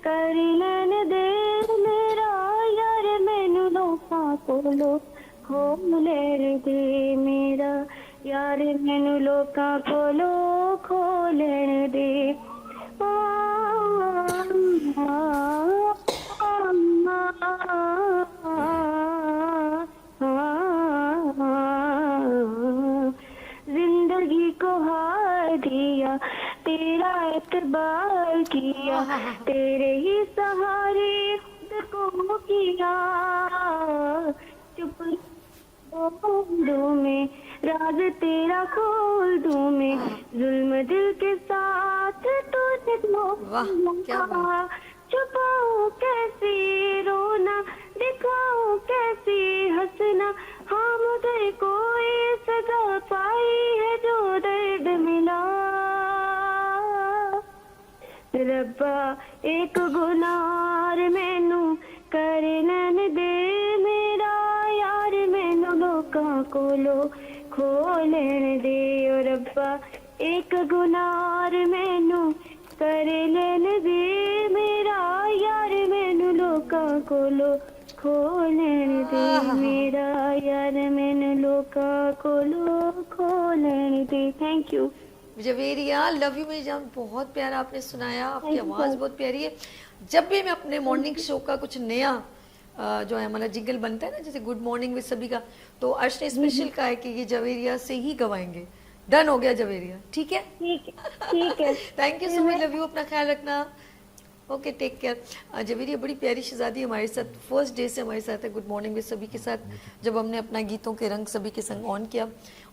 कर लेने दे मेरा यार, मैनू लोकां कोलो खो लेने दे मेरा यार, मैनू लोकां कोलो खो लेने दे। जिंदगी को हार दिया तेरा एतबार किया, तेरे ही सहारे खुद को किया, चुप दूं में राज तेरा खोल दूं मैं, जुल्म दिल के साथ तूने
वाह, क्या बात।
छुपाऊं कैसे रोना, दिखाऊं कैसे हंसना, हाँ मुझे कोई सजा पाई है जो दर्द मिला, रब्बा एक गुनार मैनू कर लेन दे मेरा यार, मैनू लोकां कोलो खो लेन दे, और रब्बा एक गुनार मैनू कर लेन दे मेरा यार, मैनू लोकां कोलो खो लेन दे मेरा यार, मैनू लोकां कोलो खो लेन दे। Thank you.
Javeria, love you मेरी जान, बहुत प्यारा आपने सुनाया, आपकी आवाज़ बहुत प्यारी है। जब भी मैं अपने मॉर्निंग शो का कुछ नया जो है हमारा जिंगल बनता है ना, जैसे गुड मॉर्निंग विद सभी का, तो अर्श ने स्पेशल कहा है कि ये जवेरिया से ही गवाएंगे। डन हो गया जवेरिया, ठीक है।
ठीक है।
Thank you so much, love you, अपना ख्याल रखना, ओके टेक केयर। जवेरिया बड़ी प्यारी शहजादी हमारे साथ फर्स्ट डे से हमारे साथ है गुड मॉर्निंग विद सभी के साथ, जब हमने अपना गीतों के रंग सभी के संग ऑन किया,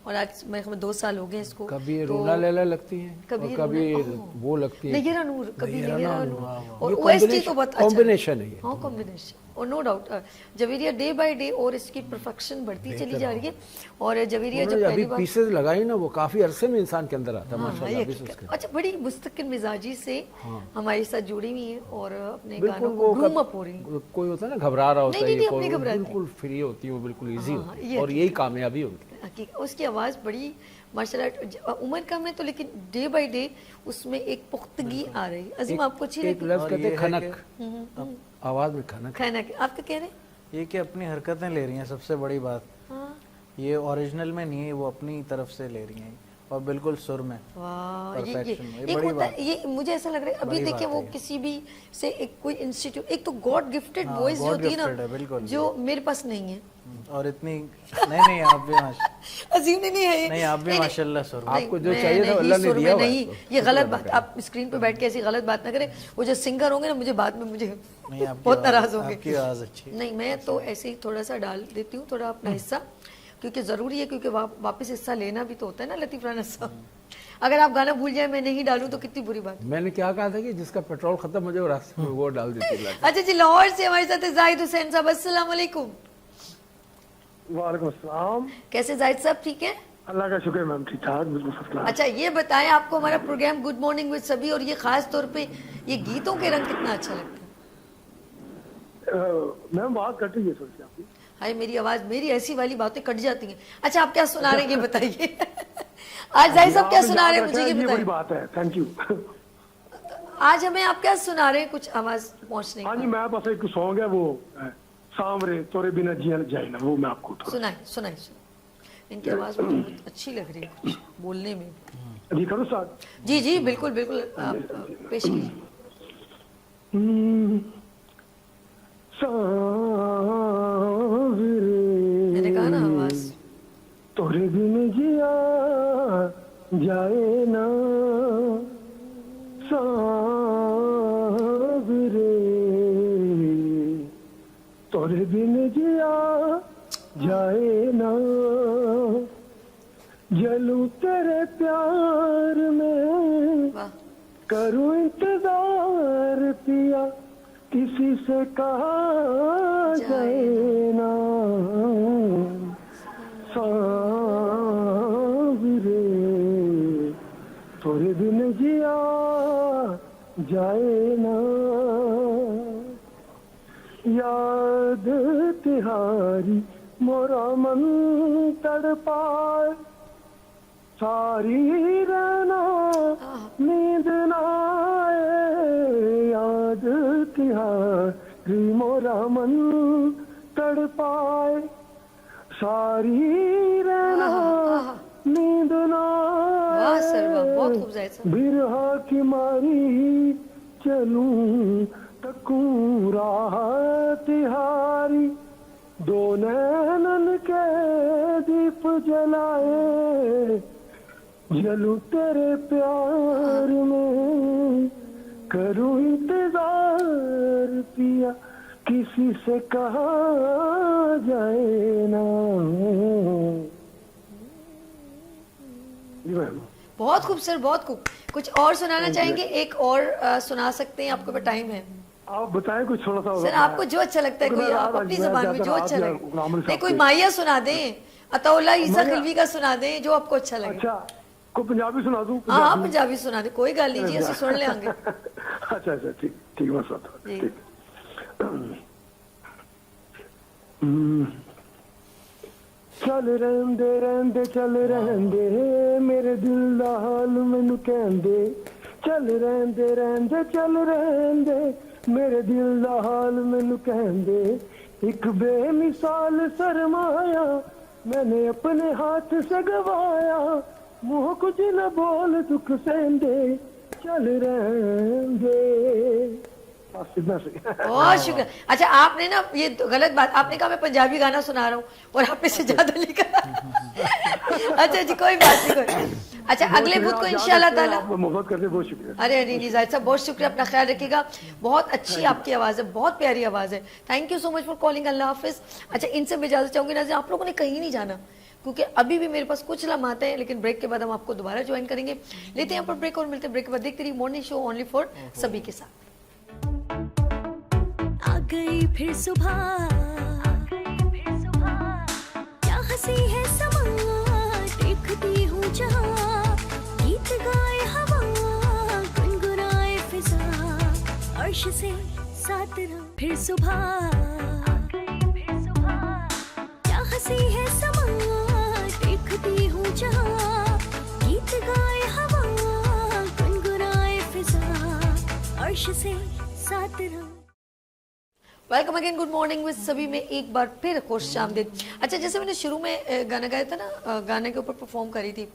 और आज मेरे ख्याल में 2 साल हो गए इसको।
कभी
तो
रूना लैला लगती है,
कभी
और कभी
रूना,
वो लगती है
नयरा नूर, कभी नयरा नूर, और
ये
ओएसटी तो बहुत अच्छा
कॉम्बिनेशन है ये।
हाँ कॉम्बिनेशन, और no doubt Javeria day by day और इसकी परफेक्शन बढ़ती चली जा रही है, और जवेरिया जब
उन्होंने
पहली
अभी
बार
पीसेस लगाई ना, वो काफी अरसे में इंसान के अंदर आता है
हाँ,
माशाल्लाह।
ये
अभी से
हकीकत।
उसके
अच्छा, बड़ी मुस्तकिल मिजाजी से हमारे साथ जुड़ी हुई है और अपने
बिल्कुल
गानों
वो
को ग्रूम अप हो रही है।
कोई होता है ना घबरा रहा होता
नहीं,
है,
नहीं,
ये
अपनी
कोई
घबराती
बिल्कुल फ्री होती है, वो बिल्कुल इजी
हाँ,
होती
ये
है, और यही कामयाबी होती है।
हकीकत, उसकी आवाज़ बड़ी माशाल्लाह, उम्र कम है तो लेकिन डे बाय डे उसमें एक पुख्तगी आ रही है। अजीम, आपको अच्छी
एक
लगी?
लफ्ज
और
कहते
ये
हैं
है
खनक, अब आवाज में खनक।
खाना आप क्या कह रहे हैं?
ये कि अपनी हरकतें ले रही हैं, सबसे बड़ी बात
हाँ,
ये ओरिजिनल में नहीं है, वो अपनी तरफ से ले रही हैं, और बिल्कुल सुर में।
वाह,
Perfection, ये
एक
बड़ी
होता
बात
है, ये मुझे ऐसा लग रहा है अभी
बड़ी
देखिए
बात
वो
है ये।
किसी भी से एक कोई इंस्टीट्यूट, एक तो गॉड गिफ्टेड
हाँ,
वॉइस जो
God
होती है
gifted है,
ना,
बिल्कुल।
जो मेरे पास नहीं है।
और इतनी नहीं आप भी
अजीम ने नहीं है,
नहीं, आप भी माशाल्लाह सुर में।
आपको जो
मैं
चाहिए था
नहीं,
अल्लाह ने
सुर
दिया
में
हुआ है,
नहीं,
तो
ये
शुक्र
गलत
अदा
बात,
करें।
आप स्क्रीन पे बैठ के ऐसी गलत बात ना करें। वो जो सिंगर होंगे ना, मुझे बाद में मुझे
नहीं, आपकी
बहुत
आवाज़-
नाराज होंगे।
आपकी आवाज़ अच्छी है।
नहीं, मैं तो ऐसे ही थोड़ा सा डाल देती हूँ, थोड़ा अपना हिस्सा, क्योंकि ज़रूरी है, क्योंकि वापस हिस्सा लेना भी तो होता है ना लतीफ़ राना साहब। अगर आप गाना भूल जाए, मैं नहीं डालूं तो कितनी बुरी बात।
मैंने क्या कहा था कि जिसका पेट्रोल खत्म हो जाए वो रास्ते में वो डाल देती है।
अच्छा जी, लाहौर से हमारे साथ है जाहिद हुसैन साहब। अस्सलाम वालेकुम।
वालेकुम अस्सलाम।
कैसे जाहिद साहब, ठीक है?
अल्लाह का शुक्र मैम, ठीक ठाक बिल्कुल फर्स्ट क्लास।
अच्छा ये बताएं, आपको हमारा प्रोग्राम गुड मॉर्निंग विद सभी और ये खास तौर पे ये गीतों के रंग कितना अच्छा लगता है?
मैम बात कट रही है थोड़ी सी आपकी।
हाय मेरी आवाज, मेरी ऐसी वाली बातें कट जाती हैं। अच्छा आप क्या सुना रहे हैं ये बताइए। आज जाहिद साहब क्या सुना रहे हैं मुझे ये
बड़ी
बताइए।
बात है, थैंक यू।
आज हमें आप क्या सुना रहे हैं, कुछ आवाज पहुंचने
हाँ जी,
का?
मैं बस एक सॉन्ग है वो सांवरे तोरे बिना जिया जाए ना, वो मैं आपको थोड़ा
सुनाए सुनाए सुनाए। इनकी आवाज मुझे बहुत अच्छी लग रही है कुछ बोलने में।
जी करो स्टार्ट।
जी जी बिल्कुल बिल्कुल, आप पेश कीजिए। मैंने कहा ना आवाज
तोरे बिन जिया जाए ना सांवरे, तोरे बिन जिया जाए ना, जलूं तेरे प्यार में,
वाह।
करूं इंतजार पिया, किसी से कहा जाए ना सांवरे, थोड़े दिन जिया जाए ना, याद तिहारी मोरा मन तड़पाए, सारी रहना नींद ना आए, याद तिहारी मोरा मन तड़पाए, सारी रहना नींद ना
वाह सर वाह,
आए,
बहुत खूब जाहिद साहब।
बिरहा की मारी चलूं तकूं राह तिहारी, दो नैनन के दीप जलाए, जलूं तेरे प्यार में, करूं इंतजार पिया, किसी से कहा जाए ना। जी मैम।
बहुत खूब सर, बहुत खूब। कुछ और सुनाना चाहेंगे? एक और सुना सकते हैं, आपके पास टाइम है?
आप बताएं कुछ थोड़ा सा।
सर आपको जो अच्छा लगता है, कोई आप अपनी जबान में जो अच्छा लगे। नहीं कोई
अच्छा
माहिया सुना दें, अताउल्ला ईसा खिलवी का सुना दें, जो आपको अच्छा लगे।
को पंजाबी सुना दूं?
हाँ हाँ पंजाबी सुना दे, कोई गल नहीं जी, ਅਸੀਂ सुन लेंगे।
अच्छा अच्छा ठीक ठीक बस
जी।
ठीक। चल रहंदे रहंदे चल रहंदे मेरे दिल दा हाल मैनू कहंदे, चल रहंदे रहंदे चल रहंदे मेरे दिल दा हाल मैनू कहंदे, एक बेमिसाल सरमाया मैंने अपने हाथ से गवाया, मुंह कुछ न बोल दुख सहंदे, चल रहंदे। बस इतना सही।
बहुत शुक्रिया। अच्छा आपने ना ये गलत बात, आपने कहा मैं पंजाबी गाना सुना रहा हूँ और आपने से ज्यादा लिखा। अच्छा जी कोई बात नहीं, कोई। अच्छा अगले बुध को इंशाल्लाह ताला।
मोहब्बत करते बहुत शुक्रिया।
अरे अरे जी जाहिद साहब बहुत शुक्रिया, अपना ख्याल रखिएगा। बहुत अच्छी आपकी आवाज़ है, बहुत प्यारी आवाज़ है। Thank you so much for calling, Allah हाफिज़। अच्छा इनसे मैं इजाज़त चाहूँगी नाज़रीन, आप लोगों ने कहीं नहीं जाना क्योंकि अभी भी मेरे पास कुछ लम्हात हैं, लेकिन ब्रेक के बाद हम आपको दोबारा ज्वाइन करेंगे। लेते हैं यहाँ पर ब्रेक और मिलते हैं ब्रेक के बाद। देखते रहिए मॉर्निंग शो ओनली फॉर सभी के साथ।
आ गई फिर सुबह, क्या हंसी है समा, देखती हूँ जहाँ, गीत गाए हवा, गुनगुनाए फिजा, अर्श से सात रंग फिर सुबह, क्या हंसी है समा, देखती हूँ जहाँ, गीत गाए हवा, गुनगुनाए फिजा, अर्श से सात रंग।
Welcome again, good morning with सभी में एक बार फिर खुश आमदीद। अच्छा जैसे मैंने शुरू में गाना गाया था ना, गाने के ऊपर परफॉर्म करी थी,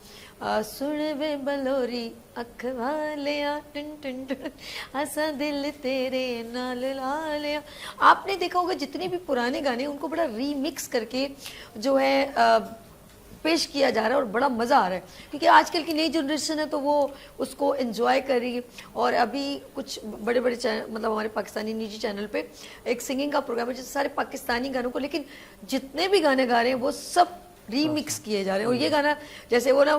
सुन वे बलोरी अख वालिया टन टन टन, असा दिल तेरे नाल ला लिया। आपने देखा होगा जितने भी पुराने गाने उनको बड़ा रीमिक्स करके जो है पेश किया जा रहा है और बड़ा मज़ा आ रहा है, क्योंकि आजकल की नई जनरेशन है तो वो उसको एंजॉय कर रही है। और अभी कुछ बड़े बड़े चैनल, मतलब हमारे पाकिस्तानी निजी चैनल पे एक सिंगिंग का प्रोग्राम है जिससे सारे पाकिस्तानी गानों को, लेकिन जितने भी गाने गा रहे हैं वो सब रीमिक्स किए जा रहे हैं। और ये गाना जैसे वो ना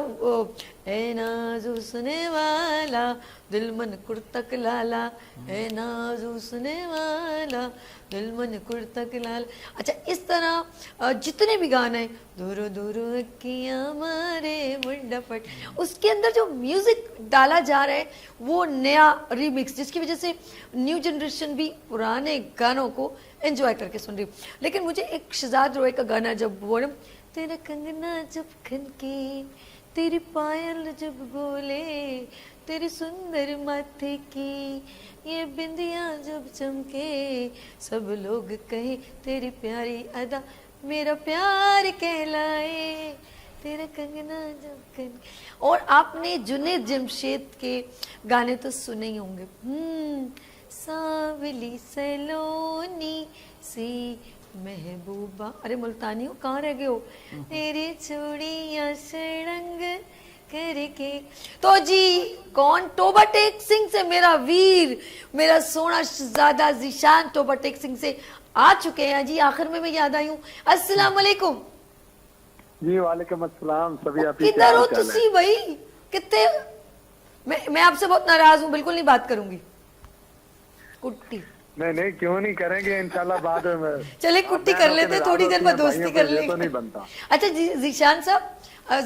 ए नाज़ सुने वाला दिल मन कुर्तक लाला, ए नाज़ सुने वाला दिल मन कुर्तक लाला। अच्छा, इस तरह जितने भी गाने हैं, दूर दूर अक्कियां मारे मुंडा फट, उसके अंदर जो म्यूजिक डाला जा रहा है वो नया रीमिक्स, जिसकी वजह से न्यू जनरेशन भी पुराने गानों को एंजॉय करके सुन रही। लेकिन मुझे एक शहजाद रॉय का गाना जब वो ना, तेरा कंगना जब खनके, तेरी पायल जब बोले, तेरी सुंदर माथे की ये बिंदिया जब चमके, सब लोग कहे तेरी प्यारी अदा मेरा प्यार कहलाए, तेरा कंगना जब खनके। और आपने जुनैद जमशेद के गाने तो सुने ही होंगे, सांवली सलोनी सी महबूबा, अरे मुल्तानी हो कहाँ रह गए हो, तेरी चूड़ियां सड़ंग करके। तो जी कौन, तोबा टेक सिंह से मेरा वीर, मेरा सोना शहजादा ज़ीशान तोबा टेक सिंह से आ चुके हैं जी। आखिर में मैं याद आई हूँ। अस्सलाम वालेकुम
जी। वालेकुम अस्सलाम। सभी आप
किधर हो तुसी भाई, कितने? मैं आपसे बहुत नाराज हूँ, बिल्कुल नहीं बात करूंगी। कुट्टी
नहीं नहीं, क्यों नहीं करेंगे, इंशाल्लाह बाद में।
चले कुट्टी कर लेते, थोड़ी देर बाद दोस्ती कर लेंगे।
तो नहीं बनता।
अच्छा ज़ीशान साहब,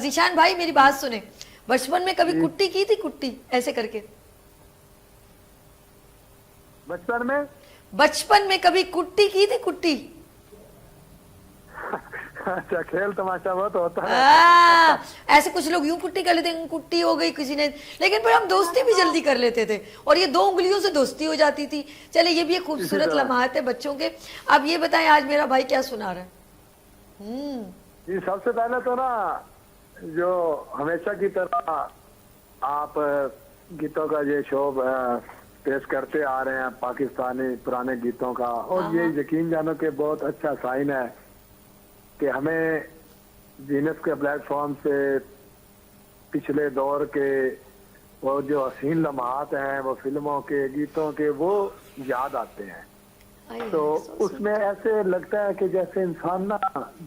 ज़ीशान भाई मेरी बात सुने, बचपन में कभी कुट्टी की थी? कुट्टी ऐसे करके बचपन में कभी कुट्टी की थी? कुट्टी
अच्छा, खेल तमाशा बहुत होता है।
ऐसे कुछ लोग यूं कुट्टी कर लेते हैं, कुट्टी हो गई किसी ने, लेकिन फिर हम दोस्ती भी जल्दी कर लेते थे और ये 2 उंगलियों से दोस्ती हो जाती थी। चले, ये भी एक खूबसूरत लम्हात है बच्चों के। अब ये बताएं आज मेरा भाई क्या सुना रहा है?
जी, सबसे पहले तो ना, जो हमेशा की तरह आप गीतों का ये शो पेश करते आ रहे हैं, पाकिस्तानी पुराने गीतों का, और ये यकीन जानो कि बहुत अच्छा साइन है कि हमें जीनस के प्लेटफॉर्म से पिछले दौर के वो जो हसीन लम्हात हैं, वो फिल्मों के गीतों के, वो याद आते हैं। तो उसमें ऐसे लगता है कि जैसे इंसान ना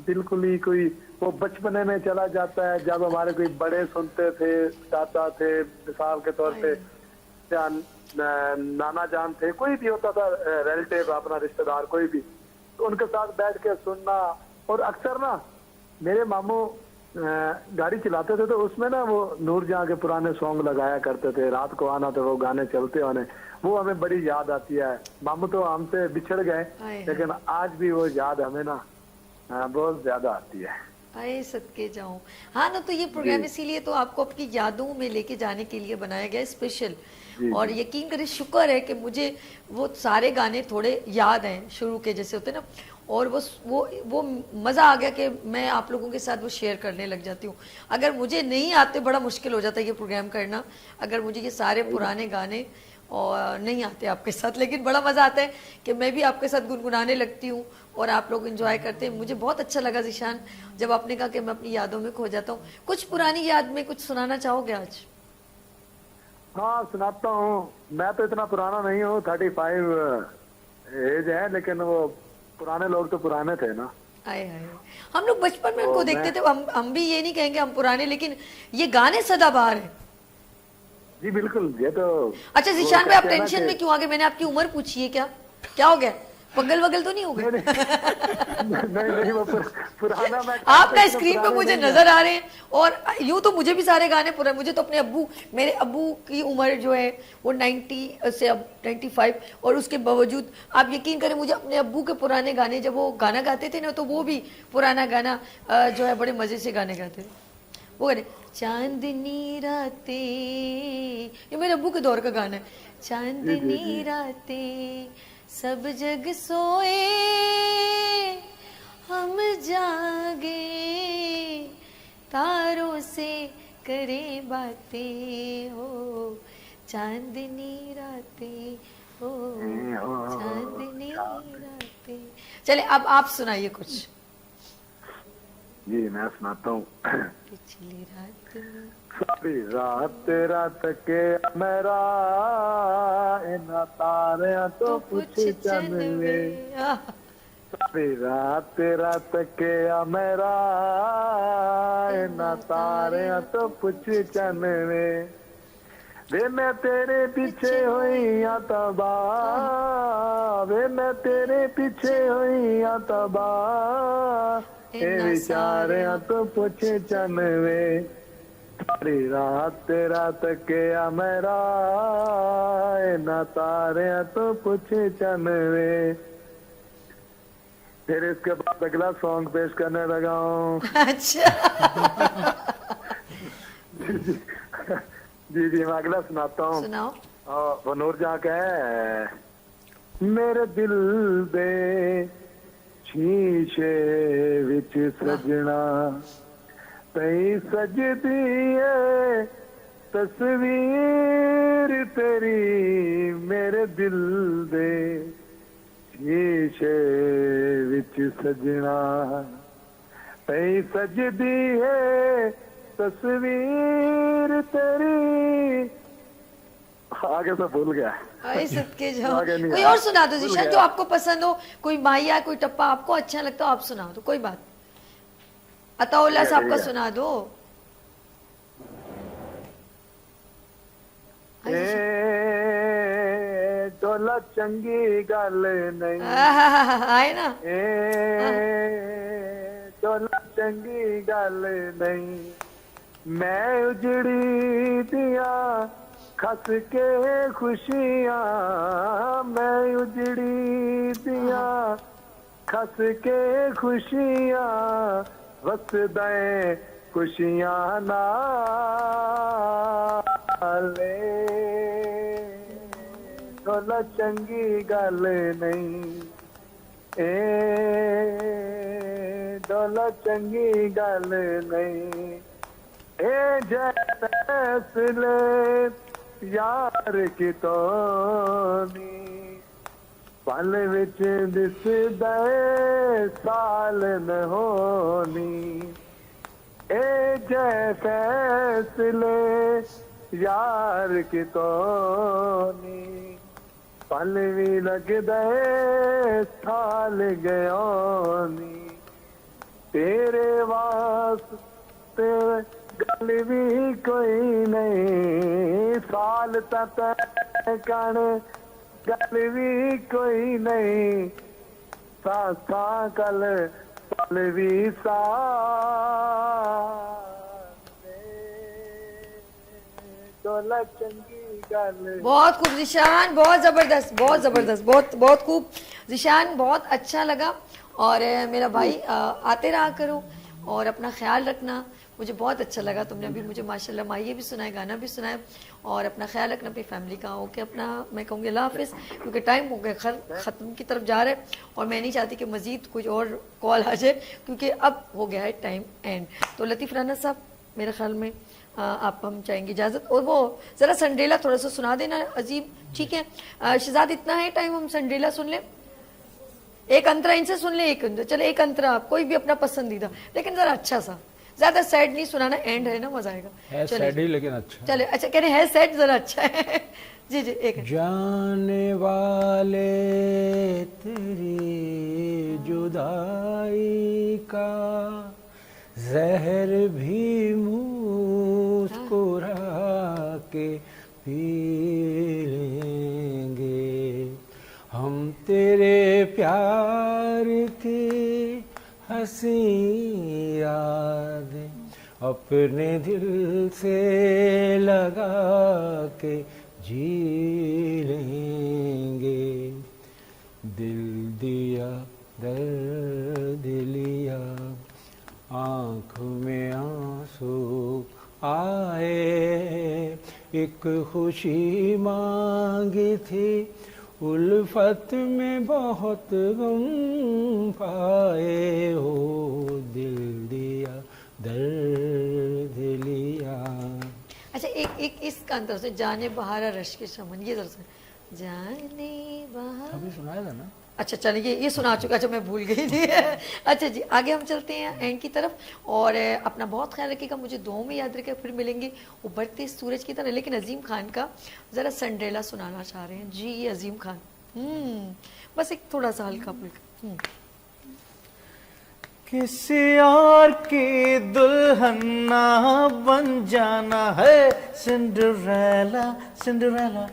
बिल्कुल ही कोई वो बचपने में चला जाता है, जब हमारे कोई बड़े सुनते थे, चाचा थे, मिसाल के तौर पे या नाना जान थे, कोई भी होता था रिलेटिव, अपना रिश्तेदार कोई भी, तो उनके साथ बैठ के सुनना। और अक्सर ना मेरे मामू गाड़ी चलाते थे, तो उसमें ना वो नूरजहां के पुराने सॉन्ग लगाया करते थे, रात को आना तो वो गाने चलते होने, वो हमें बड़ी याद आती है। मामू तो हमसे बिछड़ गए, लेकिन आज भी वो याद हमें ना बहुत ज्यादा आती है।
आए सदके जाऊं। हाँ ना, तो ये प्रोग्राम इसीलिए तो आपको आपकी यादों में लेके जाने के लिए बनाया गया स्पेशल। और यकीन करें, शुक्र है कि मुझे वो सारे गाने थोड़े याद हैं शुरू के जैसे होते ना, और वो मज़ा आ गया कि मैं आप लोगों के साथ वो शेयर करने लग जाती हूँ। अगर मुझे नहीं आते बड़ा मुश्किल हो जाता है ये प्रोग्राम करना, अगर मुझे ये सारे पुराने गाने और नहीं आते आपके साथ, लेकिन बड़ा मज़ा आता है कि मैं भी आपके साथ गुनगुनाने लगती हूँ और आप लोग एंजॉय करते हैं। मुझे बहुत अच्छा लगा ज़ीशान जब आपने कहा कि मैं अपनी यादों में खो जाता हूँ। कुछ पुरानी याद में कुछ सुनाना चाहोगे आज?
हाँ, सुनाता हूँ। मैं तो इतना पुराना नहीं हूँ, 35 एज है, लेकिन वो पुराने लोग तो पुराने थे ना।
आए हाय, हम लोग बचपन में उनको देखते थे। हम भी ये नहीं कहेंगे हम पुराने, लेकिन ये गाने सदाबहार हैं।
जी बिल्कुल, ये तो।
अच्छा ज़ीशान भाई, आप टेंशन में क्यों आ गए? मैंने आपकी उम्र पूछी है, क्या हो गया? पगल वगल तो नहीं हो गए?
नहीं, वो पुराना मैं
आपका स्क्रीन पे मुझे नजर आ रहे हैं, और यूं तो मुझे भी सारे गाने पुराने, मुझे तो अपने मेरे अब्बू की उम्र जो है वो 90 से अब 95, और उसके बावजूद आप यकीन करें मुझे अपने अब्बू के पुराने गाने, जब वो गाना गाते थे ना, तो वो भी पुराना गाना जो है बड़े मजे से गाने गाते थे। वो गाने चांदनी रातें, ये मेरे अब्बू के दौर का गाना है। चांदनी रातें सब जग सोए, हम जागे, तारों से करे बातें, हो चांदनी रातें, हो चांदनी रातें। चले, अब आप सुनाइए कुछ।
जी मैं सुनाता हूँ।
पिछली रात में
सारी रात के मेरा इन तारे तो कुछ चनवे, सारी रात रात के आ मेरा ना तारे तो कुछ चनवे वे मैं तेरे पीछे हुई तबा वे मैं तेरे पीछे हुई तबा ए विचार तो कुछ चनवे सारी रात रात के आ मेरा ना तारे तो कुछ चनवे। फिर इसके बाद अगला सॉन्ग पेश करने लगा हूँ।
अच्छा
जी जी मैं अगला सुनाता हूँ।
सुनाओ।
वो नूर जहाँ का है। मेरे दिल दे शीशे विच सजना तई सजदी है तस्वीर तेरी मेरे दिल दे शीशे विच सजना तई सजदी है तस्वीर तेरी। आगे से भूल गया।
अरे सदके जाओ।
आगे नहीं
कोई
आया।
और सुना दो
भूल
जिशान
गया।
जो आपको पसंद हो, कोई माहिया कोई टप्पा आपको अच्छा लगता हो आप सुना दो, कोई बात। अताउल्ला
ठीक है,
साहब का
ठीक है।
सुना दो।
डोला चंगी गल नहीं
आए ना।
डोला चंगी गल नहीं मैं उजड़ी दिया खस के खुशियां मैं उजड़ी दिया खस के खुशियां वसदे खुशियां नाले डोला चंगी गल नहीं डोला चंगी गल नहीं फैसले यार की तोनी पल विच दिसदे साल न होनी जय फैसले यार की तोनी पल भी लगदे साल गयोनी तेरे वास्ते गल भी कोई नहीं साल तक कण गल भी कोई नहीं सा कल पल भी सा डोला चंगी गल।
बहुत खूब जिशान, बहुत जबरदस्त, बहुत जबरदस्त, बहुत बहुत खूब जिशान, बहुत अच्छा लगा। और मेरा भाई आते रहा करो और अपना ख्याल रखना। मुझे बहुत अच्छा लगा, तुमने अभी मुझे माशाल्लाह माहिए भी सुनाए, गाना भी सुनाए। और अपना ख्याल रखना अपनी फैमिली का। ओके, अपना मैं कहूँगी अल्लाह हाफिज़, क्योंकि टाइम हो गया ख़त्म की तरफ जा रहा है और मैं नहीं चाहती कि मज़ीद कुछ और कॉल आ जाए, क्योंकि अब हो गया है टाइम एंड। तो लतीफ़ राना साहब, मेरे ख्याल में आप हम चाहेंगे इजाज़त, और वो ज़रा संडेला थोड़ा सा सुना देना अजीब, ठीक है? शहजाद, इतना है टाइम, हम संडेला सुन लें, एक अंतरा इनसे सुन ले, एक चले एक अंतरा आप कोई भी अपना पसंदीदा, लेकिन जरा अच्छा सा, ज्यादा सैड नहीं सुनाना, एंड है ना, मजा आएगा।
है सैड ही लेकिन अच्छा।
चले, अच्छा कह रहे हैं सैड जरा अच्छा है। जी जी, एक
जाने वाले तेरी जुदाई का जहर भी मुस्कुरा के पी लेंगे हम तेरे प्यार की हंसी याद अपने दिल से लगा के जी लेंगे। दिल दिया दर्द लिया आँख में आंसू आए, एक खुशी मांगी थी उल्फत में बहुत गम पाए हो। दिल दिया दर्द लिया।
अच्छा, एक इसका अंतर से, जाने बहारा रश के चमन, ये जरा सा, जाने बहारा
अभी सुनाया था ना।
अच्छा चलिए, ये सुना चुका, अच्छा मैं भूल गई थी। अच्छा जी, आगे हम चलते हैं एंड की तरफ, और अपना बहुत ख्याल रखिएगा। मुझे दुआओं में याद रखिएगा, फिर मिलेंगे उभरते सूरज की तरह। लेकिन अजीम खान का ज़रा संडेला सुनाना चाह रहे हैं जी, ये अजीम खान। बस एक थोड़ा सा हल्का फुल्का।
किसी और की दुल्हन ना बन जाना है सिंड्रेला सिंड्रेला,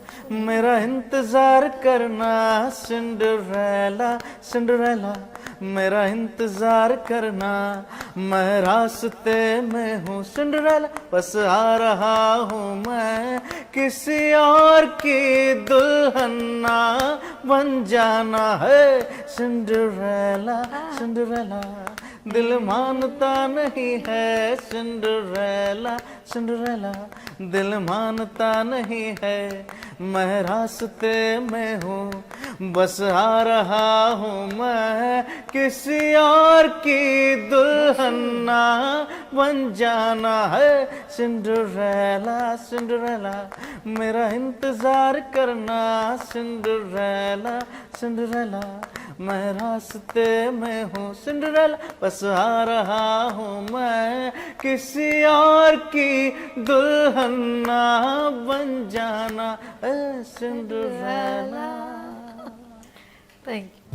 मेरा इंतजार करना सिंड्रेला सिंड्रेला, मेरा इंतजार करना, मैं रास्ते में हूँ सिंड्रेला, बस आ रहा हूँ मैं, किसी और की दुल्हन ना बन जाना है सिंड्रेला सिंड्रेला, दिल मानता नहीं है सिंड्रेला सिंड्रेला, दिल मानता नहीं है, मैं रास्ते में हूँ, बस आ रहा हूँ मैं, किसी और की दुल्हन ना बन जाना है सिंड्रेला सिंड्रेला, मेरा इंतजार करना सिंड्रेला सिंड्रेला, मैं रास्ते में हूँ सिंड्रेला, बस आ रहा हूँ मैं, किसी और की दुल्हन ना बन जाना है सिंड्रेला।
Thank you.